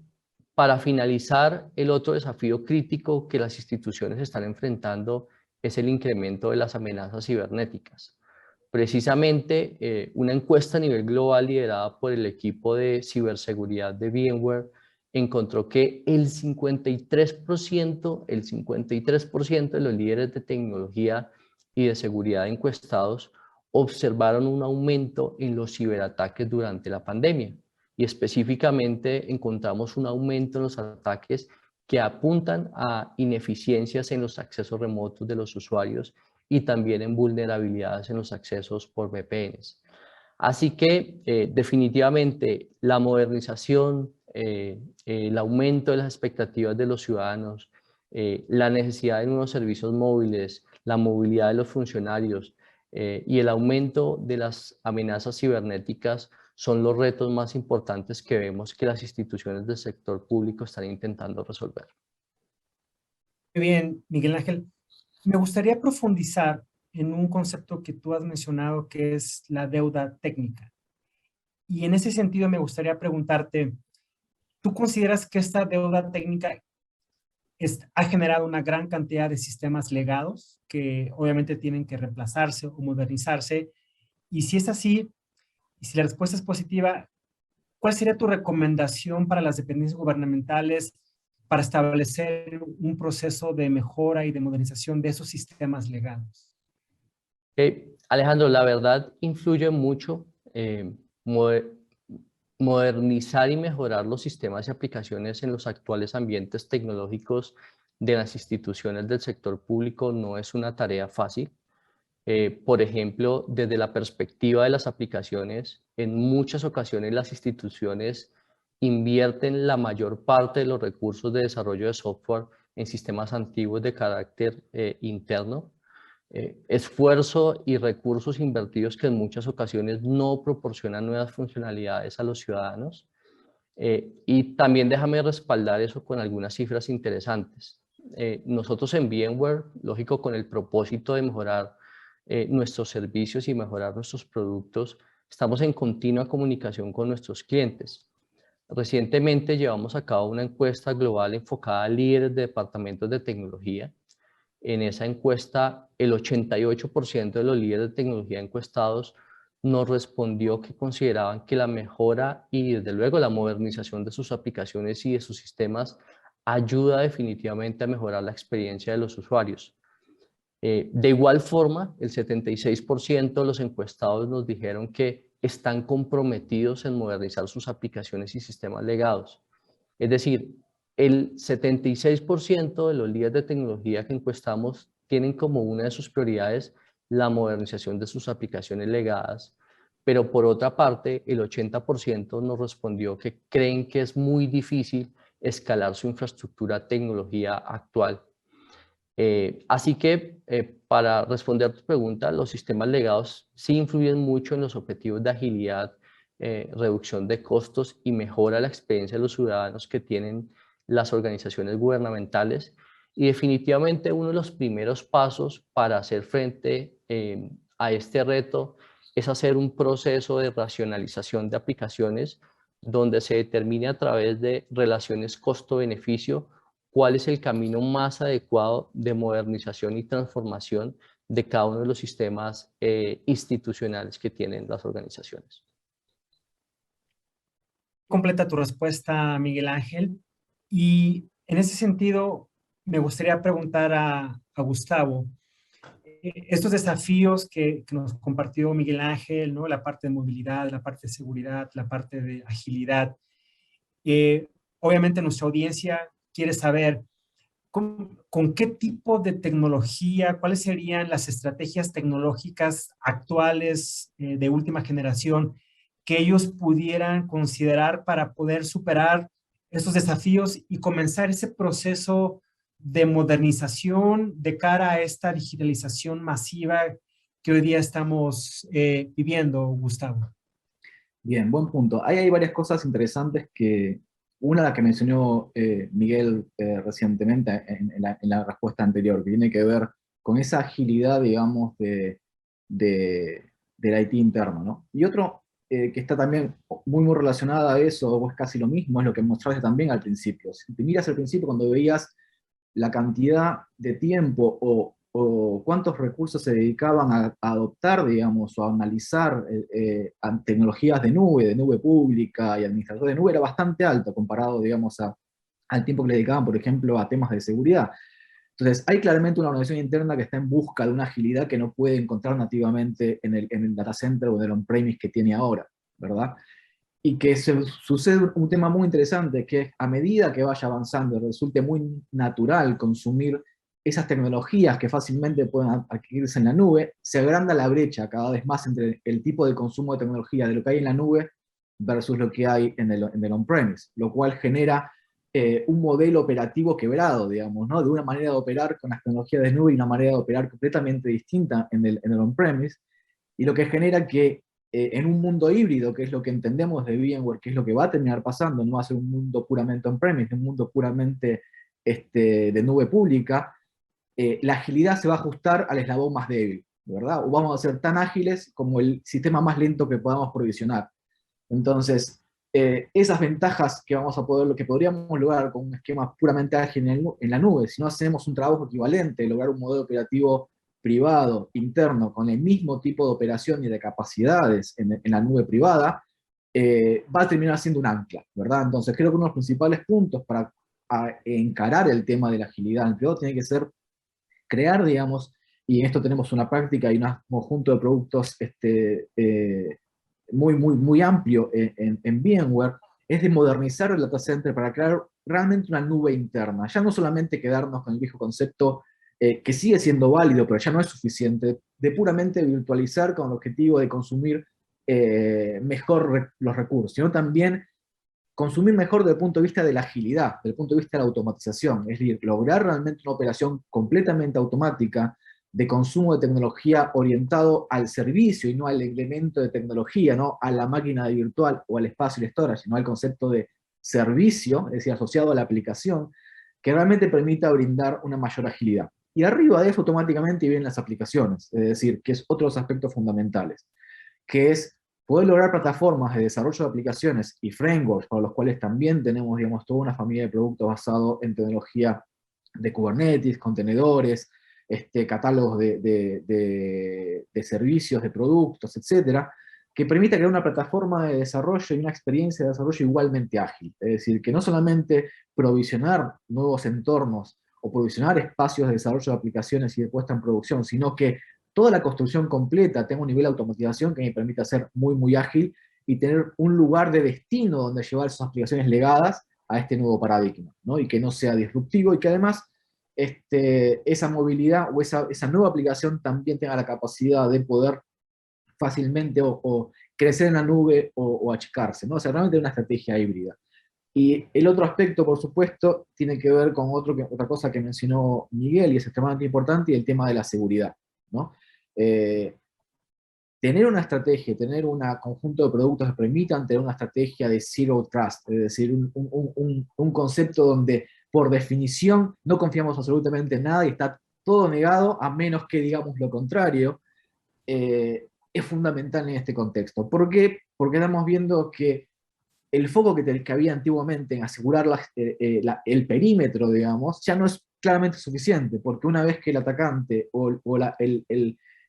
para finalizar, el otro desafío crítico que las instituciones están enfrentando es el incremento de las amenazas cibernéticas. Precisamente, una encuesta a nivel global liderada por el equipo de ciberseguridad de VMware encontró que el 53% de los líderes de tecnología y de seguridad encuestados observaron un aumento en los ciberataques durante la pandemia. Y específicamente encontramos un aumento en los ataques que apuntan a ineficiencias en los accesos remotos de los usuarios y también en vulnerabilidades en los accesos por VPNs. Así que definitivamente la modernización, el aumento de las expectativas de los ciudadanos, la necesidad de nuevos servicios móviles, la movilidad de los funcionarios y el aumento de las amenazas cibernéticas son los retos más importantes que vemos que las instituciones del sector público están intentando resolver. Muy bien, Miguel Ángel. Me gustaría profundizar en un concepto que tú has mencionado, que es la deuda técnica. Y en ese sentido me gustaría preguntarte, ¿tú consideras que esta deuda técnica ha generado una gran cantidad de sistemas legados que obviamente tienen que reemplazarse o modernizarse? Y si es así, y si la respuesta es positiva, ¿cuál sería tu recomendación para las dependencias gubernamentales para establecer un proceso de mejora y de modernización de esos sistemas legados? Alejandro, la verdad influye mucho modernizar y mejorar los sistemas y aplicaciones en los actuales ambientes tecnológicos de las instituciones del sector público no es una tarea fácil. Por ejemplo, desde la perspectiva de las aplicaciones, en muchas ocasiones las instituciones invierten la mayor parte de los recursos de desarrollo de software en sistemas antiguos de carácter interno. Esfuerzo y recursos invertidos que en muchas ocasiones no proporcionan nuevas funcionalidades a los ciudadanos. Y también déjame respaldar eso con algunas cifras interesantes. Nosotros en VMware, lógico, con el propósito de mejorar nuestros servicios y mejorar nuestros productos, estamos en continua comunicación con nuestros clientes. Recientemente llevamos a cabo una encuesta global enfocada a líderes de departamentos de tecnología. En esa encuesta, el 88% de los líderes de tecnología encuestados nos respondió que consideraban que la mejora y desde luego la modernización de sus aplicaciones y de sus sistemas ayuda definitivamente a mejorar la experiencia de los usuarios. De igual forma, el 76% de los encuestados nos dijeron que están comprometidos en modernizar sus aplicaciones y sistemas legados. Es decir, el 76% de los líderes de tecnología que encuestamos tienen como una de sus prioridades la modernización de sus aplicaciones legadas, pero por otra parte, el 80% nos respondió que creen que es muy difícil escalar su infraestructura tecnología actual. Así que, para responder a tu pregunta, los sistemas legados sí influyen mucho en los objetivos de agilidad, reducción de costos y mejora la experiencia de los ciudadanos que tienen las organizaciones gubernamentales. Y definitivamente uno de los primeros pasos para hacer frente a este reto es hacer un proceso de racionalización de aplicaciones donde se determine a través de relaciones costo-beneficio cuál es el camino más adecuado de modernización y transformación de cada uno de los sistemas institucionales que tienen las organizaciones. Completa tu respuesta, Miguel Ángel. Y en ese sentido, me gustaría preguntar a Gustavo, estos desafíos que nos compartió Miguel Ángel, ¿no? La parte de movilidad, la parte de seguridad, la parte de agilidad. Obviamente nuestra audiencia quiere saber con qué tipo de tecnología, cuáles serían las estrategias tecnológicas actuales de última generación que ellos pudieran considerar para poder superar estos desafíos y comenzar ese proceso de modernización de cara a esta digitalización masiva que hoy día estamos viviendo, Gustavo. Bien, buen punto. Ahí hay varias cosas interesantes que, una la que mencionó Miguel recientemente en la respuesta anterior, que tiene que ver con esa agilidad, digamos, del IT interno, ¿no? Y otro que está también muy relacionada a eso, o es casi lo mismo, es lo que mostraste también al principio. Si te miras al principio cuando veías la cantidad de tiempo o cuántos recursos se dedicaban a adoptar, digamos, o a analizar tecnologías de nube pública y administrador de nube, era bastante alto comparado, digamos, al tiempo que le dedicaban, por ejemplo, a temas de seguridad. Entonces, hay claramente una organización interna que está en busca de una agilidad que no puede encontrar nativamente en el data center o en el on-premise que tiene ahora, ¿verdad? Y que sucede un tema muy interesante, que es a medida que vaya avanzando, resulte muy natural consumir esas tecnologías que fácilmente pueden adquirirse en la nube, se agranda la brecha cada vez más entre el tipo de consumo de tecnología de lo que hay en la nube versus lo que hay en el on-premise, lo cual genera un modelo operativo quebrado, digamos, ¿no? De una manera de operar con las tecnologías de nube y una manera de operar completamente distinta en el on-premise, y lo que genera que en un mundo híbrido, que es lo que entendemos de VMware, que es lo que va a terminar pasando, no va a ser un mundo puramente on-premise, un mundo puramente de nube pública, la agilidad se va a ajustar al eslabón más débil, ¿verdad? O vamos a ser tan ágiles como el sistema más lento que podamos provisionar. Entonces, esas ventajas que vamos a poder, lo que podríamos lograr con un esquema puramente ágil en la nube, si no hacemos un trabajo equivalente, lograr un modelo operativo privado, interno, con el mismo tipo de operación y de capacidades en la nube privada, va a terminar siendo un ancla, ¿verdad? Entonces creo que uno de los principales puntos para encarar el tema de la agilidad en el privado tiene que ser crear, digamos, y en esto tenemos una práctica y un conjunto de productos muy amplio en VMware, es de modernizar el data center para crear realmente una nube interna. Ya no solamente quedarnos con el viejo concepto que sigue siendo válido, pero ya no es suficiente, de puramente virtualizar con el objetivo de consumir mejor los recursos, sino también consumir mejor desde el punto de vista de la agilidad, desde el punto de vista de la automatización, es decir, lograr realmente una operación completamente automática de consumo de tecnología orientado al servicio y no al elemento de tecnología, no a la máquina virtual o al espacio de storage, sino al concepto de servicio, es decir, asociado a la aplicación, que realmente permita brindar una mayor agilidad. Y arriba de eso automáticamente vienen las aplicaciones, es decir, que es otros aspectos fundamentales, que es poder lograr plataformas de desarrollo de aplicaciones y frameworks, para los cuales también tenemos, digamos, toda una familia de productos basados en tecnología de Kubernetes, contenedores, catálogos de servicios, de productos, etcétera, que permita crear una plataforma de desarrollo y una experiencia de desarrollo igualmente ágil. Es decir, que no solamente provisionar nuevos entornos o provisionar espacios de desarrollo de aplicaciones y de puesta en producción, sino que toda la construcción completa tenga un nivel de automatización que me permita ser muy ágil y tener un lugar de destino donde llevar esas aplicaciones legadas a este nuevo paradigma, ¿no? Y que no sea disruptivo y que además esa movilidad o esa nueva aplicación también tenga la capacidad de poder fácilmente o crecer en la nube o achicarse, ¿no? O sea, realmente una estrategia híbrida. Y el otro aspecto, por supuesto, tiene que ver con otra cosa que mencionó Miguel y es extremadamente importante, y el tema de la seguridad, ¿no? Tener una estrategia, tener un conjunto de productos que permitan tener una estrategia de zero trust, es decir, un concepto donde por definición no confiamos absolutamente en nada y está todo negado a menos que digamos lo contrario, es fundamental en este contexto. ¿Por qué? Porque estamos viendo que el foco que había antiguamente en asegurar el perímetro, digamos, ya no es claramente suficiente, porque una vez que el atacante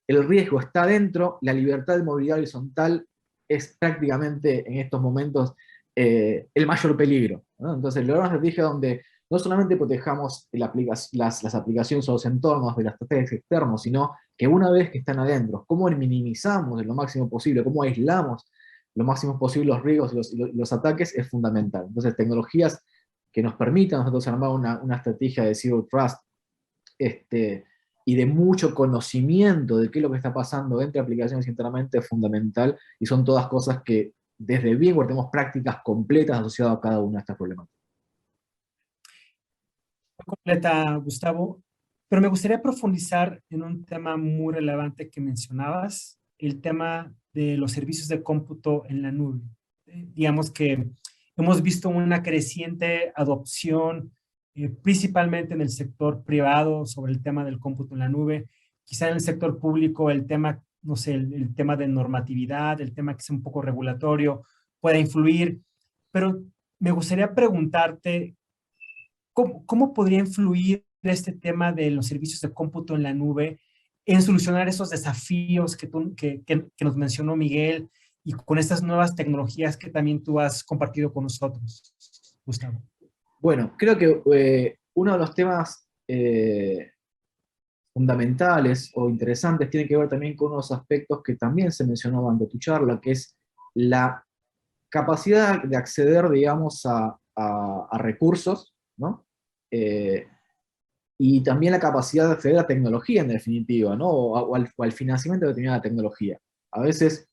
el riesgo está dentro, la libertad de movilidad horizontal es prácticamente en estos momentos el mayor peligro, ¿no? Entonces, lograr una estrategia donde no solamente protejamos las aplicaciones o los entornos de las ataques externos, sino que una vez que están adentro, cómo minimizamos lo máximo posible, cómo aislamos lo máximo posible los riesgos y los ataques es fundamental. Entonces, tecnologías que nos permitan nosotros armar una estrategia de Zero Trust y de mucho conocimiento de qué es lo que está pasando entre aplicaciones internamente es fundamental, y son todas cosas que desde VMware tenemos prácticas completas asociadas a cada una de estas problemáticas. Completa, Gustavo, pero me gustaría profundizar en un tema muy relevante que mencionabas, el tema de los servicios de cómputo en la nube. Digamos que hemos visto una creciente adopción, principalmente en el sector privado, sobre el tema del cómputo en la nube. Quizá en el sector público el tema, no sé, el tema de normatividad, el tema que es un poco regulatorio, pueda influir, pero me gustaría preguntarte, ¿cómo podría influir este tema de los servicios de cómputo en la nube en solucionar esos desafíos que nos mencionó Miguel y con estas nuevas tecnologías que también tú has compartido con nosotros, Gustavo? Bueno, creo que uno de los temas fundamentales o interesantes tiene que ver también con unos aspectos que también se mencionaban de tu charla, que es la capacidad de acceder, digamos, a recursos, ¿no? Y también la capacidad de acceder a tecnología, en definitiva, ¿no? O al financiamiento de determinada tecnología. A veces,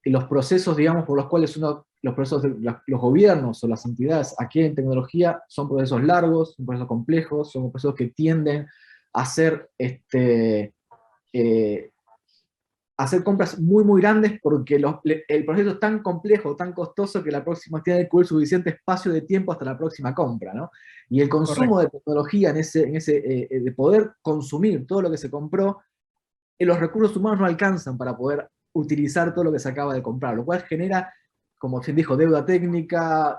los procesos, digamos, por los cuales los procesos de los gobiernos o las entidades adquieren tecnología son procesos largos, son procesos complejos, son procesos que tienden a ser hacer compras muy, muy grandes porque el proceso es tan complejo, tan costoso que la próxima tiene que cubrir suficiente espacio de tiempo hasta la próxima compra, ¿no? Y el consumo Correcto. de tecnología de poder consumir todo lo que se compró, los recursos humanos no alcanzan para poder utilizar todo lo que se acaba de comprar, lo cual genera, como se dijo, deuda técnica,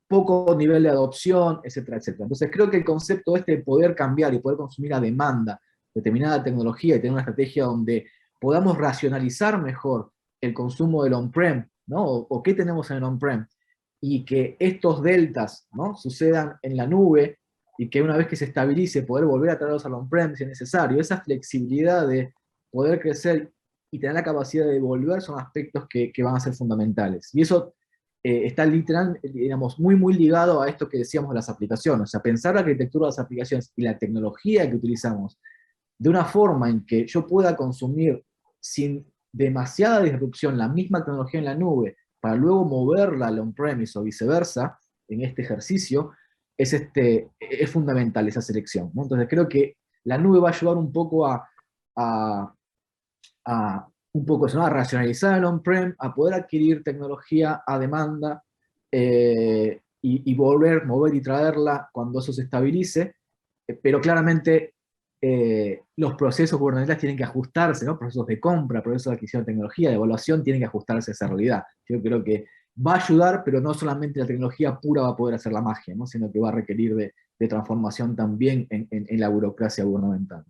poco nivel de adopción, etcétera, etcétera. Entonces creo que el concepto de poder cambiar y poder consumir a demanda determinada tecnología y tener una estrategia donde podamos racionalizar mejor el consumo del on-prem, ¿no? O qué tenemos en el on-prem, y que estos deltas, ¿no?, sucedan en la nube, y que una vez que se estabilice poder volver a traerlos al on-prem si es necesario. Esa flexibilidad de poder crecer y tener la capacidad de devolver son aspectos que van a ser fundamentales. Y eso está literal, digamos, muy, muy ligado a esto que decíamos de las aplicaciones. O sea, pensar la arquitectura de las aplicaciones y la tecnología que utilizamos de una forma en que yo pueda consumir sin demasiada disrupción la misma tecnología en la nube para luego moverla al on-premise o viceversa en este ejercicio, es fundamental esa selección, ¿no? Entonces creo que la nube va a ayudar un poco a, un poco eso, ¿no?, a racionalizar el on-prem, a poder adquirir tecnología a demanda, y mover y traerla cuando eso se estabilice, pero claramente los procesos gubernamentales tienen que ajustarse, ¿no? Procesos de compra, procesos de adquisición de tecnología, de evaluación, tienen que ajustarse a esa realidad. Yo creo que va a ayudar, pero no solamente la tecnología pura va a poder hacer la magia, ¿no?, sino que va a requerir de transformación también en la burocracia gubernamental.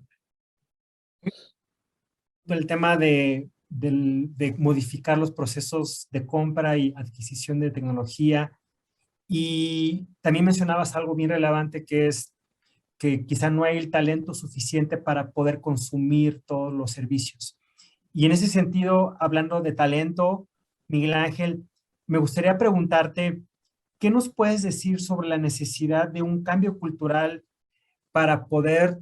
El tema de modificar los procesos de compra y adquisición de tecnología. Y también mencionabas algo bien relevante, que es que quizá no hay el talento suficiente para poder consumir todos los servicios. Y en ese sentido, hablando de talento, Miguel Ángel, me gustaría preguntarte, ¿qué nos puedes decir sobre la necesidad de un cambio cultural para poder,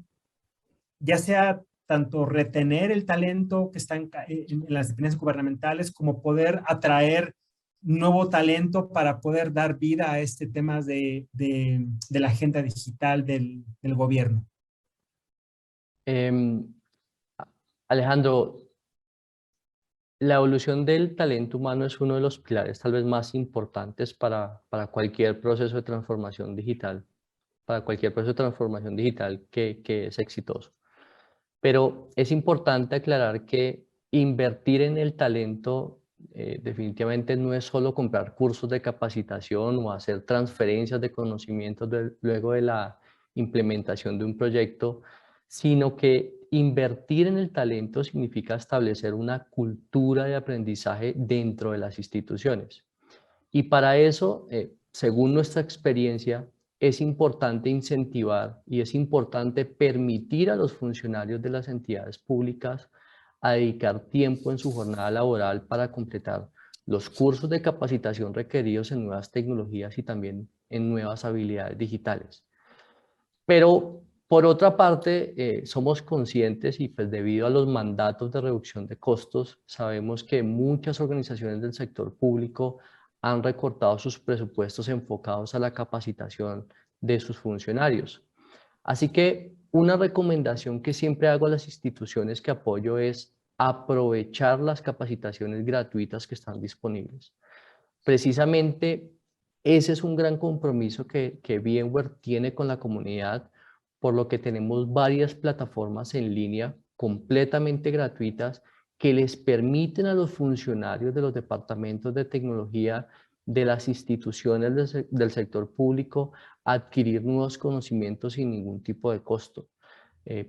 ya sea tanto retener el talento que está en las dependencias gubernamentales, como poder atraer nuevo talento para poder dar vida a este tema de la agenda digital del gobierno? Em, Alejandro, la evolución del talento humano es uno de los pilares tal vez más importantes para cualquier proceso de transformación digital, para cualquier proceso de transformación digital que es exitoso. Pero es importante aclarar que invertir en el talento definitivamente no es solo comprar cursos de capacitación o hacer transferencias de conocimientos luego de la implementación de un proyecto, sino que invertir en el talento significa establecer una cultura de aprendizaje dentro de las instituciones. Y para eso, según nuestra experiencia, es importante incentivar y es importante permitir a los funcionarios de las entidades públicas a dedicar tiempo en su jornada laboral para completar los cursos de capacitación requeridos en nuevas tecnologías y también en nuevas habilidades digitales. Pero por otra parte, somos conscientes y pues debido a los mandatos de reducción de costos, sabemos que muchas organizaciones del sector público han recortado sus presupuestos enfocados a la capacitación de sus funcionarios. Así que una recomendación que siempre hago a las instituciones que apoyo es aprovechar las capacitaciones gratuitas que están disponibles. Precisamente ese es un gran compromiso que VMware tiene con la comunidad, por lo que tenemos varias plataformas en línea completamente gratuitas que les permiten a los funcionarios de los departamentos de tecnología de las instituciones del sector público adquirir nuevos conocimientos sin ningún tipo de costo.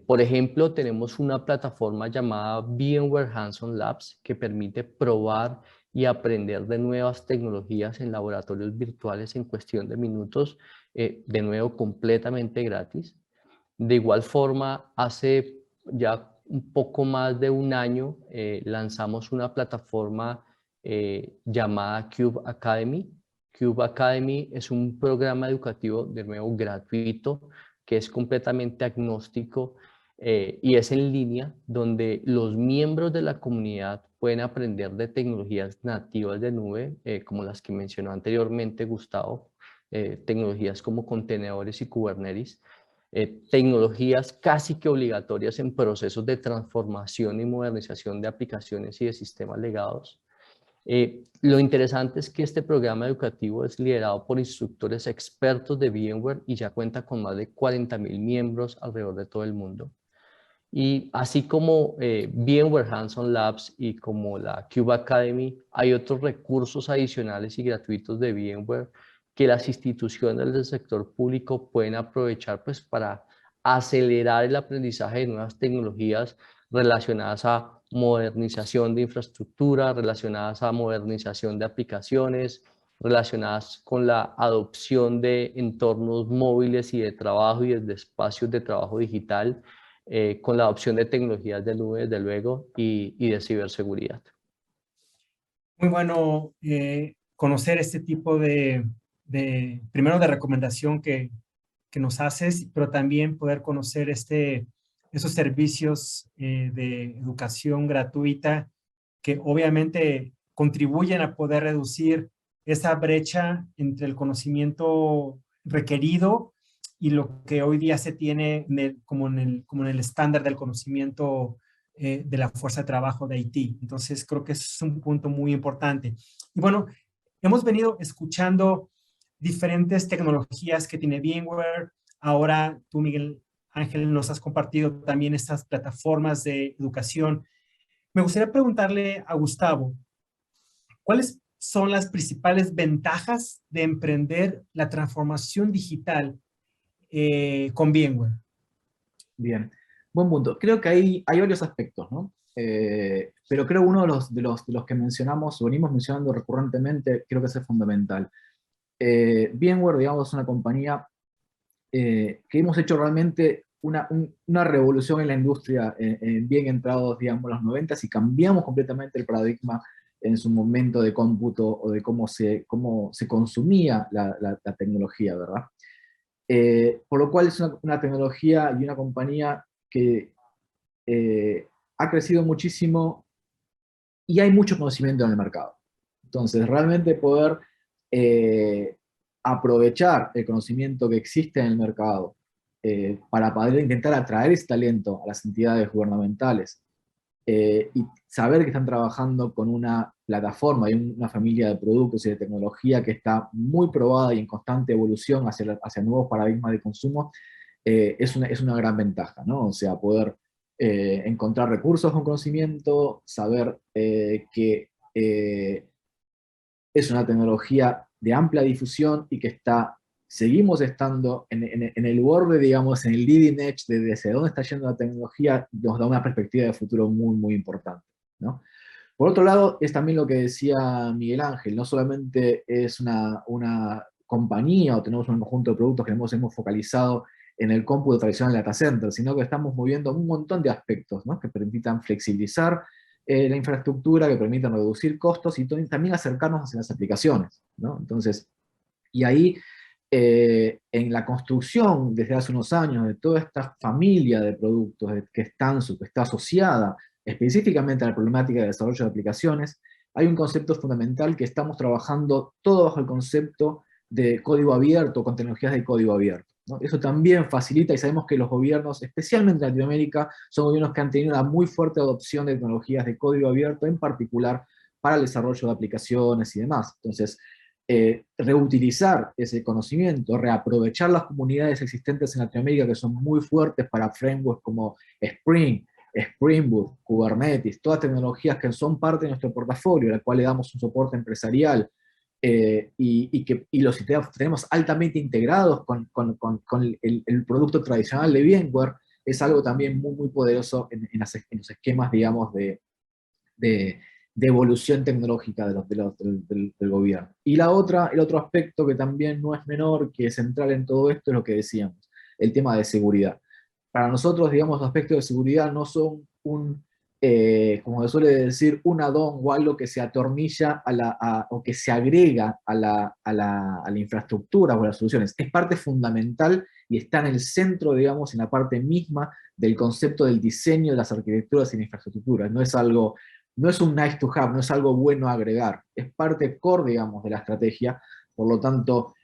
Por ejemplo, tenemos una plataforma llamada VMware Hands-on Labs que permite probar y aprender de nuevas tecnologías en laboratorios virtuales en cuestión de minutos, de nuevo completamente gratis. De igual forma, hace ya un poco más de un año lanzamos una plataforma llamada Cube Academy. Cube Academy es un programa educativo, de nuevo gratuito, que es completamente agnóstico y es en línea, donde los miembros de la comunidad pueden aprender de tecnologías nativas de nube, como las que mencionó anteriormente Gustavo, tecnologías como contenedores y Kubernetes, tecnologías casi que obligatorias en procesos de transformación y modernización de aplicaciones y de sistemas legados. Lo interesante es que este programa educativo es liderado por instructores expertos de VMware y ya cuenta con más de 40.000 miembros alrededor de todo el mundo. Y así como VMware Hands-on Labs y como la Cube Academy, hay otros recursos adicionales y gratuitos de VMware que las instituciones del sector público pueden aprovechar pues, para acelerar el aprendizaje de nuevas tecnologías relacionadas a modernización de infraestructura, relacionadas a modernización de aplicaciones, relacionadas con la adopción de entornos móviles y de trabajo y de espacios de trabajo digital, con la adopción de tecnologías de nube, desde luego, y de ciberseguridad. Muy bueno conocer este tipo primero de recomendación que nos haces, pero también poder conocer esos servicios de educación gratuita que obviamente contribuyen a poder reducir esa brecha entre el conocimiento requerido y lo que hoy día se tiene como en el estándar del conocimiento de la fuerza de trabajo de Haití. Entonces, creo que es un punto muy importante. Y bueno, hemos venido escuchando diferentes tecnologías que tiene VMware. Ahora tú, Miguel Ángel, nos has compartido también estas plataformas de educación. Me gustaría preguntarle a Gustavo, ¿cuáles son las principales ventajas de emprender la transformación digital con VMware? Bien, buen punto. Creo que hay varios aspectos, ¿no? Pero creo uno de los que mencionamos, o venimos mencionando recurrentemente, creo que ese es fundamental. VMware, digamos, es una compañía que hemos hecho realmente una revolución en la industria bien entrados, digamos, los 90 y cambiamos completamente el paradigma en su momento de cómputo o de cómo se consumía la tecnología, ¿verdad? Por lo cual es una tecnología y una compañía que ha crecido muchísimo y hay mucho conocimiento en el mercado. Entonces, realmente poder aprovechar el conocimiento que existe en el mercado para poder intentar atraer ese talento a las entidades gubernamentales y saber que están trabajando con una plataforma y una familia de productos y de tecnología que está muy probada y en constante evolución hacia nuevos paradigmas de consumo, es una gran ventaja, ¿no? O sea, poder encontrar recursos con conocimiento, saber que es una tecnología de amplia difusión y que seguimos estando en el borde, digamos, en el leading edge de hacia dónde está yendo la tecnología, nos da una perspectiva de futuro muy, muy importante, ¿no? Por otro lado, es también lo que decía Miguel Ángel, no solamente es una compañía o tenemos un conjunto de productos que hemos focalizado en el cómputo tradicional de data center, sino que estamos moviendo un montón de aspectos, ¿no? Que permitan flexibilizar la infraestructura, que permitan reducir costos y también acercarnos hacia las aplicaciones, ¿no? Entonces, y ahí, en la construcción desde hace unos años de toda esta familia de productos que está asociada específicamente a la problemática de desarrollo de aplicaciones, hay un concepto fundamental que estamos trabajando todo bajo el concepto de código abierto, con tecnologías de código abierto, ¿no? Eso también facilita, y sabemos que los gobiernos, especialmente en Latinoamérica, son gobiernos que han tenido una muy fuerte adopción de tecnologías de código abierto, en particular para el desarrollo de aplicaciones y demás. Entonces, reutilizar ese conocimiento, reaprovechar las comunidades existentes en Latinoamérica que son muy fuertes para frameworks como Spring Boot, Kubernetes, todas tecnologías que son parte de nuestro portafolio, a la cual le damos un soporte empresarial, y los sistemas tenemos altamente integrados con el producto tradicional de VMware, es algo también muy, muy poderoso en los esquemas, digamos, de evolución tecnológica del gobierno. Y el otro aspecto que también no es menor, que es central en todo esto, es lo que decíamos, el tema de seguridad. Para nosotros, digamos, los aspectos de seguridad no son como se suele decir, un add-on o algo que se atornilla o que se agrega a la infraestructura o a las soluciones. Es parte fundamental y está en el centro, digamos, en la parte misma del concepto del diseño de las arquitecturas y la infraestructura. No es un nice to have, no es algo bueno a agregar. Es parte core, digamos, de la estrategia. Por lo tanto,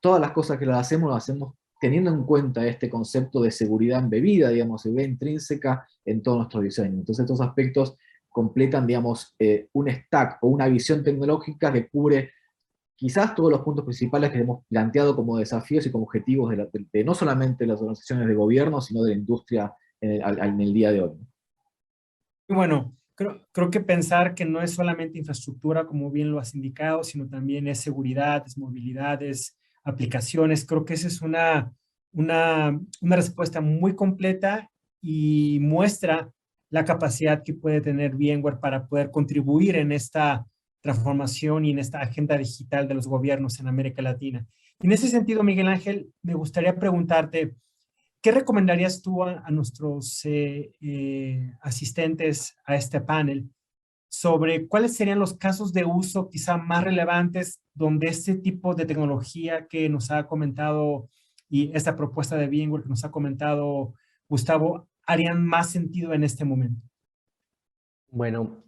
todas las cosas que las hacemos teniendo en cuenta este concepto de seguridad embebida, digamos, seguridad intrínseca en todo nuestro diseño. Entonces estos aspectos completan, digamos, un stack o una visión tecnológica que cubre quizás todos los puntos principales que hemos planteado como desafíos y como objetivos de no solamente las organizaciones de gobierno, sino de la industria en el día de hoy. Y bueno, creo que pensar que no es solamente infraestructura, como bien lo has indicado, sino también es seguridad, es movilidad, es aplicaciones. Creo que esa es una respuesta muy completa y muestra la capacidad que puede tener VMware para poder contribuir en esta transformación y en esta agenda digital de los gobiernos en América Latina. Y en ese sentido, Miguel Ángel, me gustaría preguntarte, ¿qué recomendarías tú a nuestros asistentes a este panel sobre cuáles serían los casos de uso quizá más relevantes donde este tipo de tecnología que nos ha comentado y esta propuesta de VMware que nos ha comentado Gustavo harían más sentido en este momento? Bueno,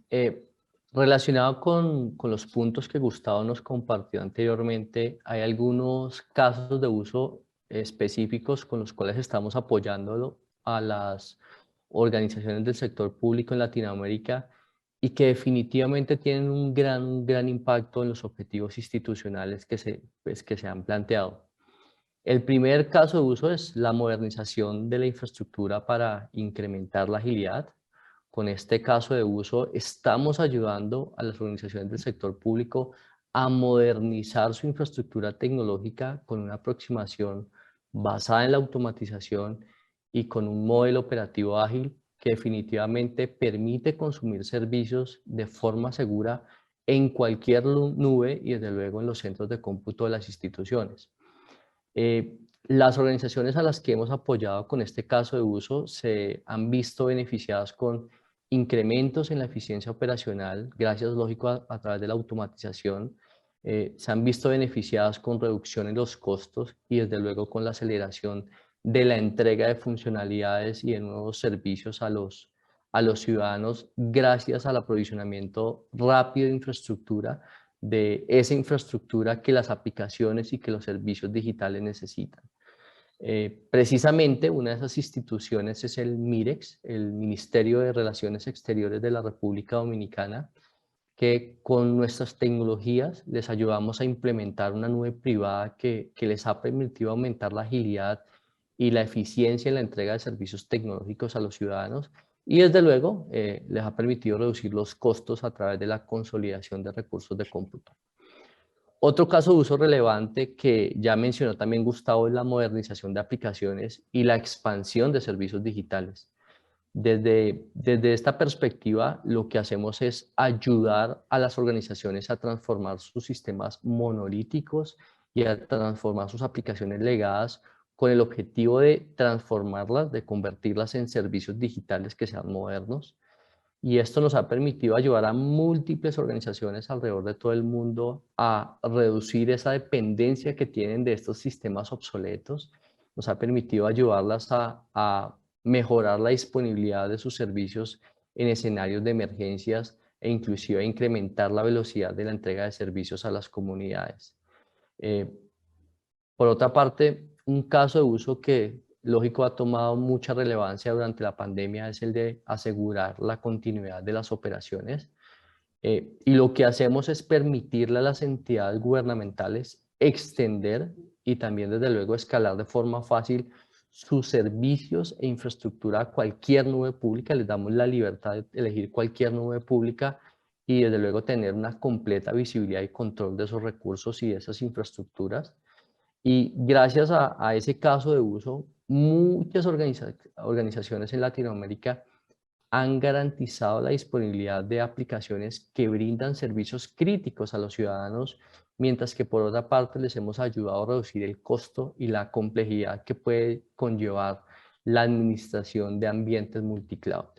relacionado con los puntos que Gustavo nos compartió anteriormente, hay algunos casos de uso específicos con los cuales estamos apoyándolo a las organizaciones del sector público en Latinoamérica y que definitivamente tienen un gran impacto en los objetivos institucionales que se han planteado. El primer caso de uso es la modernización de la infraestructura para incrementar la agilidad. Con este caso de uso estamos ayudando a las organizaciones del sector público a modernizar su infraestructura tecnológica con una aproximación basada en la automatización y con un modelo operativo ágil que definitivamente permite consumir servicios de forma segura en cualquier nube y desde luego en los centros de cómputo de las instituciones. Las organizaciones a las que hemos apoyado con este caso de uso se han visto beneficiadas con incrementos en la eficiencia operacional, gracias, lógico, a través de la automatización. Se han visto beneficiadas con reducción en los costos y desde luego con la aceleración de la entrega de funcionalidades y de nuevos servicios a los ciudadanos gracias al aprovisionamiento rápido de infraestructura, de esa infraestructura que las aplicaciones y que los servicios digitales necesitan. Precisamente una de esas instituciones es el MIREX, el Ministerio de Relaciones Exteriores de la República Dominicana, que con nuestras tecnologías les ayudamos a implementar una nube privada que les ha permitido aumentar la agilidad y la eficiencia en la entrega de servicios tecnológicos a los ciudadanos y desde luego les ha permitido reducir los costos a través de la consolidación de recursos de cómputo. Otro caso de uso relevante que ya mencionó también Gustavo es la modernización de aplicaciones y la expansión de servicios digitales. Desde esta perspectiva, lo que hacemos es ayudar a las organizaciones a transformar sus sistemas monolíticos y a transformar sus aplicaciones legadas con el objetivo de transformarlas, de convertirlas en servicios digitales que sean modernos. Y esto nos ha permitido ayudar a múltiples organizaciones alrededor de todo el mundo a reducir esa dependencia que tienen de estos sistemas obsoletos. Nos ha permitido ayudarlas a mejorar la disponibilidad de sus servicios en escenarios de emergencias e inclusive a incrementar la velocidad de la entrega de servicios a las comunidades. Por otra parte, un caso de uso que, lógico, ha tomado mucha relevancia durante la pandemia es el de asegurar la continuidad de las operaciones. Y lo que hacemos es permitirle a las entidades gubernamentales extender y también, desde luego, escalar de forma fácil sus servicios e infraestructura a cualquier nube pública. Les damos la libertad de elegir cualquier nube pública y, desde luego, tener una completa visibilidad y control de esos recursos y de esas infraestructuras. Y gracias a ese caso de uso, muchas organizaciones en Latinoamérica han garantizado la disponibilidad de aplicaciones que brindan servicios críticos a los ciudadanos, mientras que por otra parte les hemos ayudado a reducir el costo y la complejidad que puede conllevar la administración de ambientes multicloud.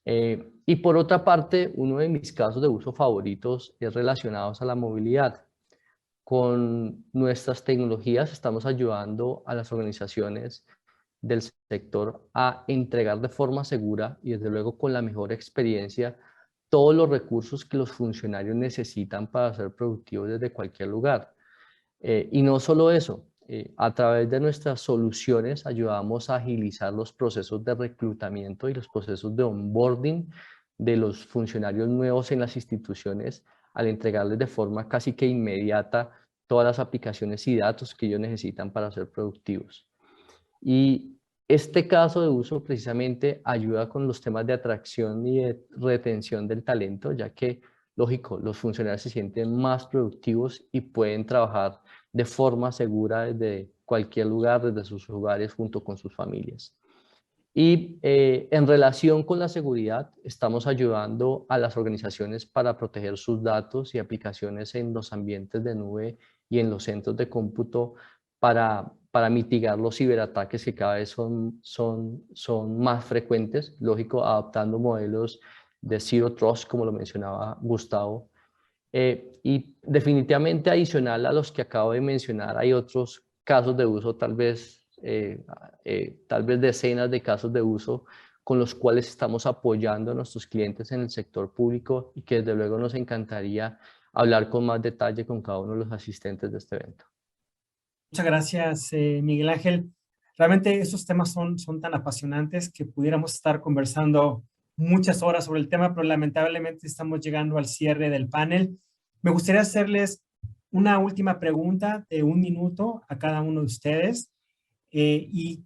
Y por otra parte, uno de mis casos de uso favoritos es relacionados a la movilidad. Con nuestras tecnologías estamos ayudando a las organizaciones del sector a entregar de forma segura y desde luego con la mejor experiencia todos los recursos que los funcionarios necesitan para ser productivos desde cualquier lugar. Y no solo eso, A través de nuestras soluciones ayudamos a agilizar los procesos de reclutamiento y los procesos de onboarding de los funcionarios nuevos en las instituciones al entregarles de forma casi que inmediata todas las aplicaciones y datos que ellos necesitan para ser productivos. Y este caso de uso precisamente ayuda con los temas de atracción y de retención del talento, ya que, lógico, los funcionarios se sienten más productivos y pueden trabajar de forma segura desde cualquier lugar, desde sus hogares, junto con sus familias. Y en relación con la seguridad, estamos ayudando a las organizaciones para proteger sus datos y aplicaciones en los ambientes de nube y en los centros de cómputo para mitigar los ciberataques que cada vez son más frecuentes, lógico, adoptando modelos de Zero Trust, como lo mencionaba Gustavo. Y definitivamente adicional a los que acabo de mencionar, hay otros casos de uso, tal vez decenas de casos de uso con los cuales estamos apoyando a nuestros clientes en el sector público y que desde luego nos encantaría hablar con más detalle con cada uno de los asistentes de este evento. Muchas gracias, Miguel Ángel. Realmente estos temas son tan apasionantes que pudiéramos estar conversando muchas horas sobre el tema, pero lamentablemente estamos llegando al cierre del panel. Me gustaría hacerles una última pregunta de 1 minuto a cada uno de ustedes. Y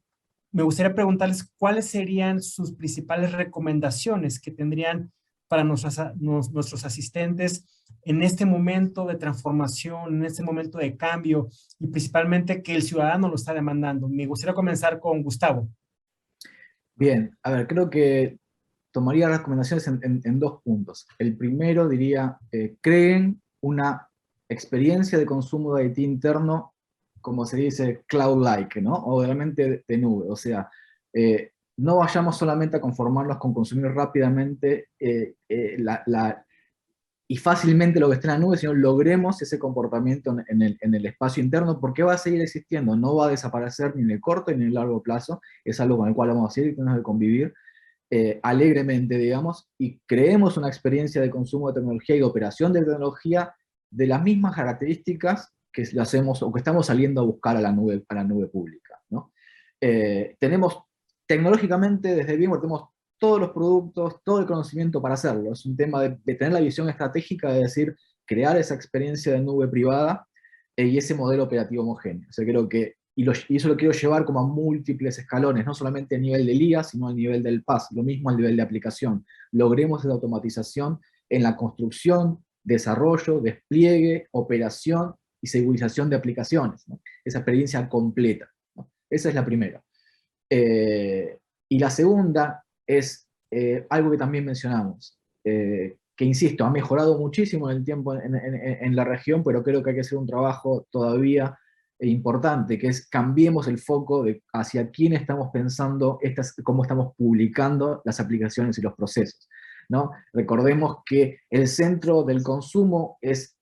me gustaría preguntarles cuáles serían sus principales recomendaciones que tendrían para nuestros asistentes en este momento de transformación, en este momento de cambio y principalmente que el ciudadano lo está demandando. Me gustaría comenzar con Gustavo. Bien, a ver, creo que tomaría recomendaciones en 2 puntos. El primero diría, creen una experiencia de consumo de IT interno, como se dice, cloud-like, ¿no? O realmente de nube. O sea, no vayamos solamente a conformarnos con consumir rápidamente y fácilmente lo que está en la nube, sino logremos ese comportamiento en el espacio interno, porque va a seguir existiendo, no va a desaparecer ni en el corto ni en el largo plazo, es algo con el cual vamos a seguir y tenemos que convivir alegremente, digamos, y creemos una experiencia de consumo de tecnología y de operación de tecnología de las mismas características que lo hacemos o que estamos saliendo a buscar a la nube pública, ¿no? Tenemos, tecnológicamente, desde VMware tenemos todos los productos, todo el conocimiento para hacerlo. Es un tema de tener la visión estratégica de decir, crear esa experiencia de nube privada y ese modelo operativo homogéneo. O sea, creo que, y eso lo quiero llevar como a múltiples escalones, no solamente a nivel de liga, sino a nivel del PaaS, lo mismo a nivel de aplicación. Logremos esa automatización en la construcción, desarrollo, despliegue, operación y segurización de aplicaciones, ¿no? Esa experiencia completa, ¿no? Esa es la primera. Y la segunda es algo que también mencionamos, que insisto, ha mejorado muchísimo en el tiempo en la región, pero creo que hay que hacer un trabajo todavía importante, que es cambiemos el foco hacia quién estamos pensando, cómo estamos publicando las aplicaciones y los procesos, ¿no? Recordemos que el centro del consumo es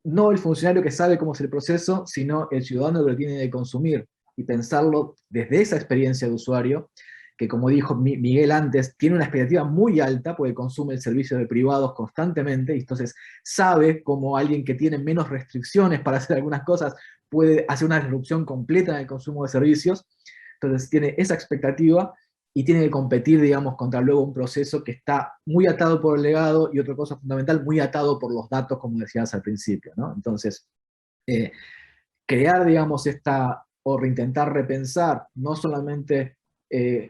no el funcionario que sabe cómo es el proceso, sino el ciudadano que lo tiene que consumir, y pensarlo desde esa experiencia de usuario, que como dijo Miguel antes, tiene una expectativa muy alta, porque consume el servicio de privados constantemente, y entonces sabe cómo alguien que tiene menos restricciones para hacer algunas cosas puede hacer una disrupción completa en el consumo de servicios. Entonces tiene esa expectativa y tiene que competir, digamos, contra luego un proceso que está muy atado por el legado, y otra cosa fundamental, muy atado por los datos, como decías al principio, ¿no? Entonces, crear, digamos, o reintentar repensar, no solamente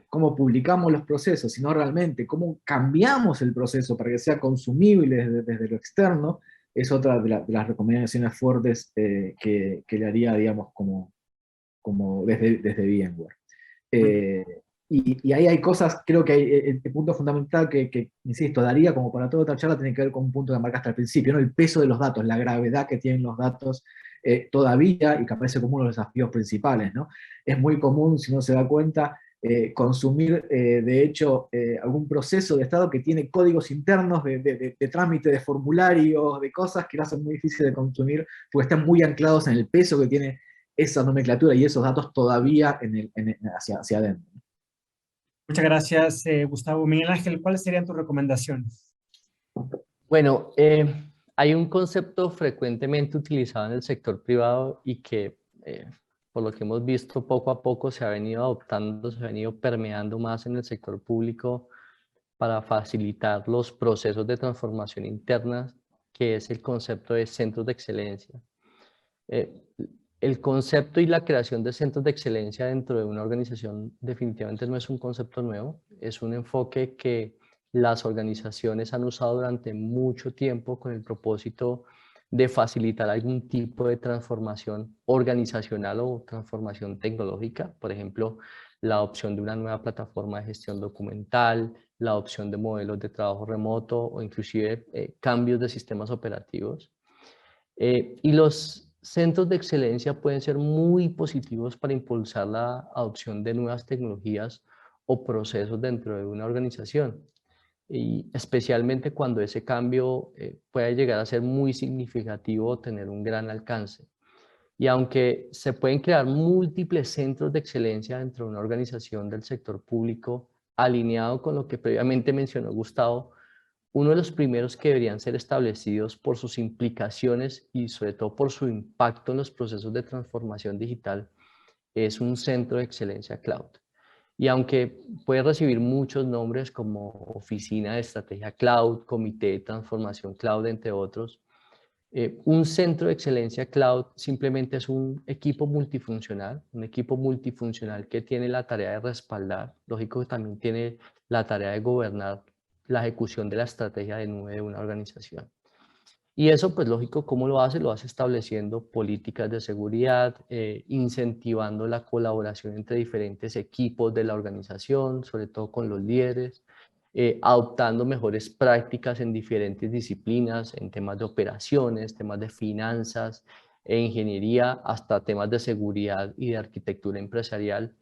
cómo publicamos los procesos, sino realmente cómo cambiamos el proceso para que sea consumible desde lo externo, es otra de las recomendaciones fuertes que le haría, digamos, como desde VMware. Y ahí hay cosas, creo que hay el punto fundamental que, insisto, daría como para toda otra charla, tiene que ver con un punto que marcaste al principio, ¿no? El peso de los datos, la gravedad que tienen los datos todavía, y que aparece como uno de los desafíos principales, ¿no? Es muy común, si no se da cuenta, consumir, de hecho, algún proceso de Estado que tiene códigos internos de trámite de formularios, de cosas que lo hacen muy difícil de consumir, porque están muy anclados en el peso que tiene esa nomenclatura y esos datos todavía hacia adentro. Muchas gracias, Gustavo. Miguel Ángel, ¿cuáles serían tus recomendaciones? Bueno, hay un concepto frecuentemente utilizado en el sector privado y que por lo que hemos visto poco a poco se ha venido adoptando, se ha venido permeando más en el sector público para facilitar los procesos de transformación interna, que es el concepto de centros de excelencia. El concepto y la creación de centros de excelencia dentro de una organización definitivamente no es un concepto nuevo, es un enfoque que las organizaciones han usado durante mucho tiempo con el propósito de facilitar algún tipo de transformación organizacional o transformación tecnológica, por ejemplo, la adopción de una nueva plataforma de gestión documental, la adopción de modelos de trabajo remoto o inclusive cambios de sistemas operativos. Y los centros de excelencia pueden ser muy positivos para impulsar la adopción de nuevas tecnologías o procesos dentro de una organización, y especialmente cuando ese cambio puede llegar a ser muy significativo o tener un gran alcance. Y aunque se pueden crear múltiples centros de excelencia dentro de una organización del sector público, alineado con lo que previamente mencionó Gustavo, uno de los primeros que deberían ser establecidos por sus implicaciones y sobre todo por su impacto en los procesos de transformación digital es un centro de excelencia cloud. Y aunque puede recibir muchos nombres como Oficina de Estrategia Cloud, Comité de Transformación Cloud, entre otros, un centro de excelencia cloud simplemente es un equipo multifuncional que tiene la tarea de respaldar, lógico que también tiene la tarea de gobernar la ejecución de la estrategia de nube de una organización. Y eso, pues lógico, ¿cómo lo hace? Lo hace estableciendo políticas de seguridad, incentivando la colaboración entre diferentes equipos de la organización, sobre todo con los líderes, adoptando mejores prácticas en diferentes disciplinas, en temas de operaciones, temas de finanzas e ingeniería, hasta temas de seguridad y de arquitectura empresarial.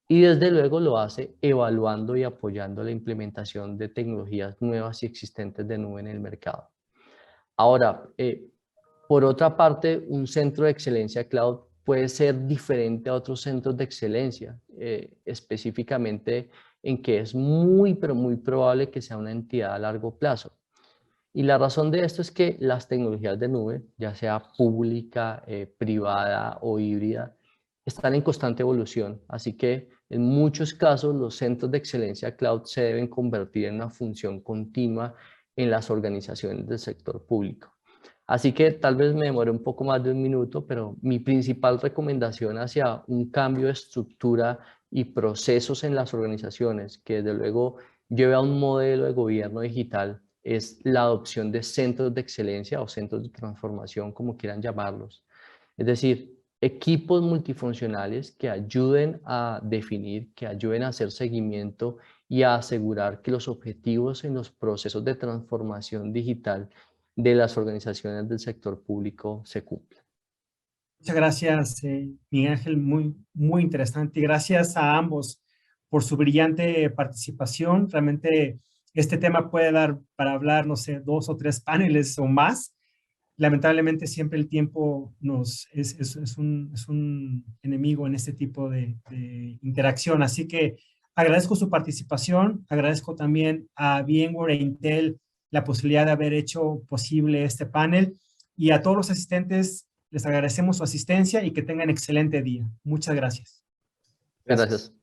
Y desde luego lo hace evaluando y apoyando la implementación de tecnologías nuevas y existentes de nube en el mercado. Ahora, por otra parte, un centro de excelencia cloud puede ser diferente a otros centros de excelencia, específicamente en que es muy, pero muy probable que sea una entidad a largo plazo. Y la razón de esto es que las tecnologías de nube, ya sea pública, privada o híbrida, están en constante evolución. Así que en muchos casos los centros de excelencia cloud se deben convertir en una función continua en las organizaciones del sector público. Así que tal vez me demore un poco más de un minuto, pero mi principal recomendación hacia un cambio de estructura y procesos en las organizaciones, que desde luego lleve a un modelo de gobierno digital, es la adopción de centros de excelencia o centros de transformación, como quieran llamarlos. Es decir, equipos multifuncionales que ayuden a definir, que ayuden a hacer seguimiento y a asegurar que los objetivos en los procesos de transformación digital de las organizaciones del sector público se cumplan. Muchas gracias, Miguel Ángel, muy interesante. Y gracias a ambos por su brillante participación. Realmente este tema puede dar para hablar, no sé, 2 o 3 paneles o más. Lamentablemente siempre el tiempo es un enemigo en este tipo de interacción. Así que agradezco su participación, agradezco también a VMware e Intel la posibilidad de haber hecho posible este panel, y a todos los asistentes les agradecemos su asistencia y que tengan excelente día. Muchas gracias. Gracias.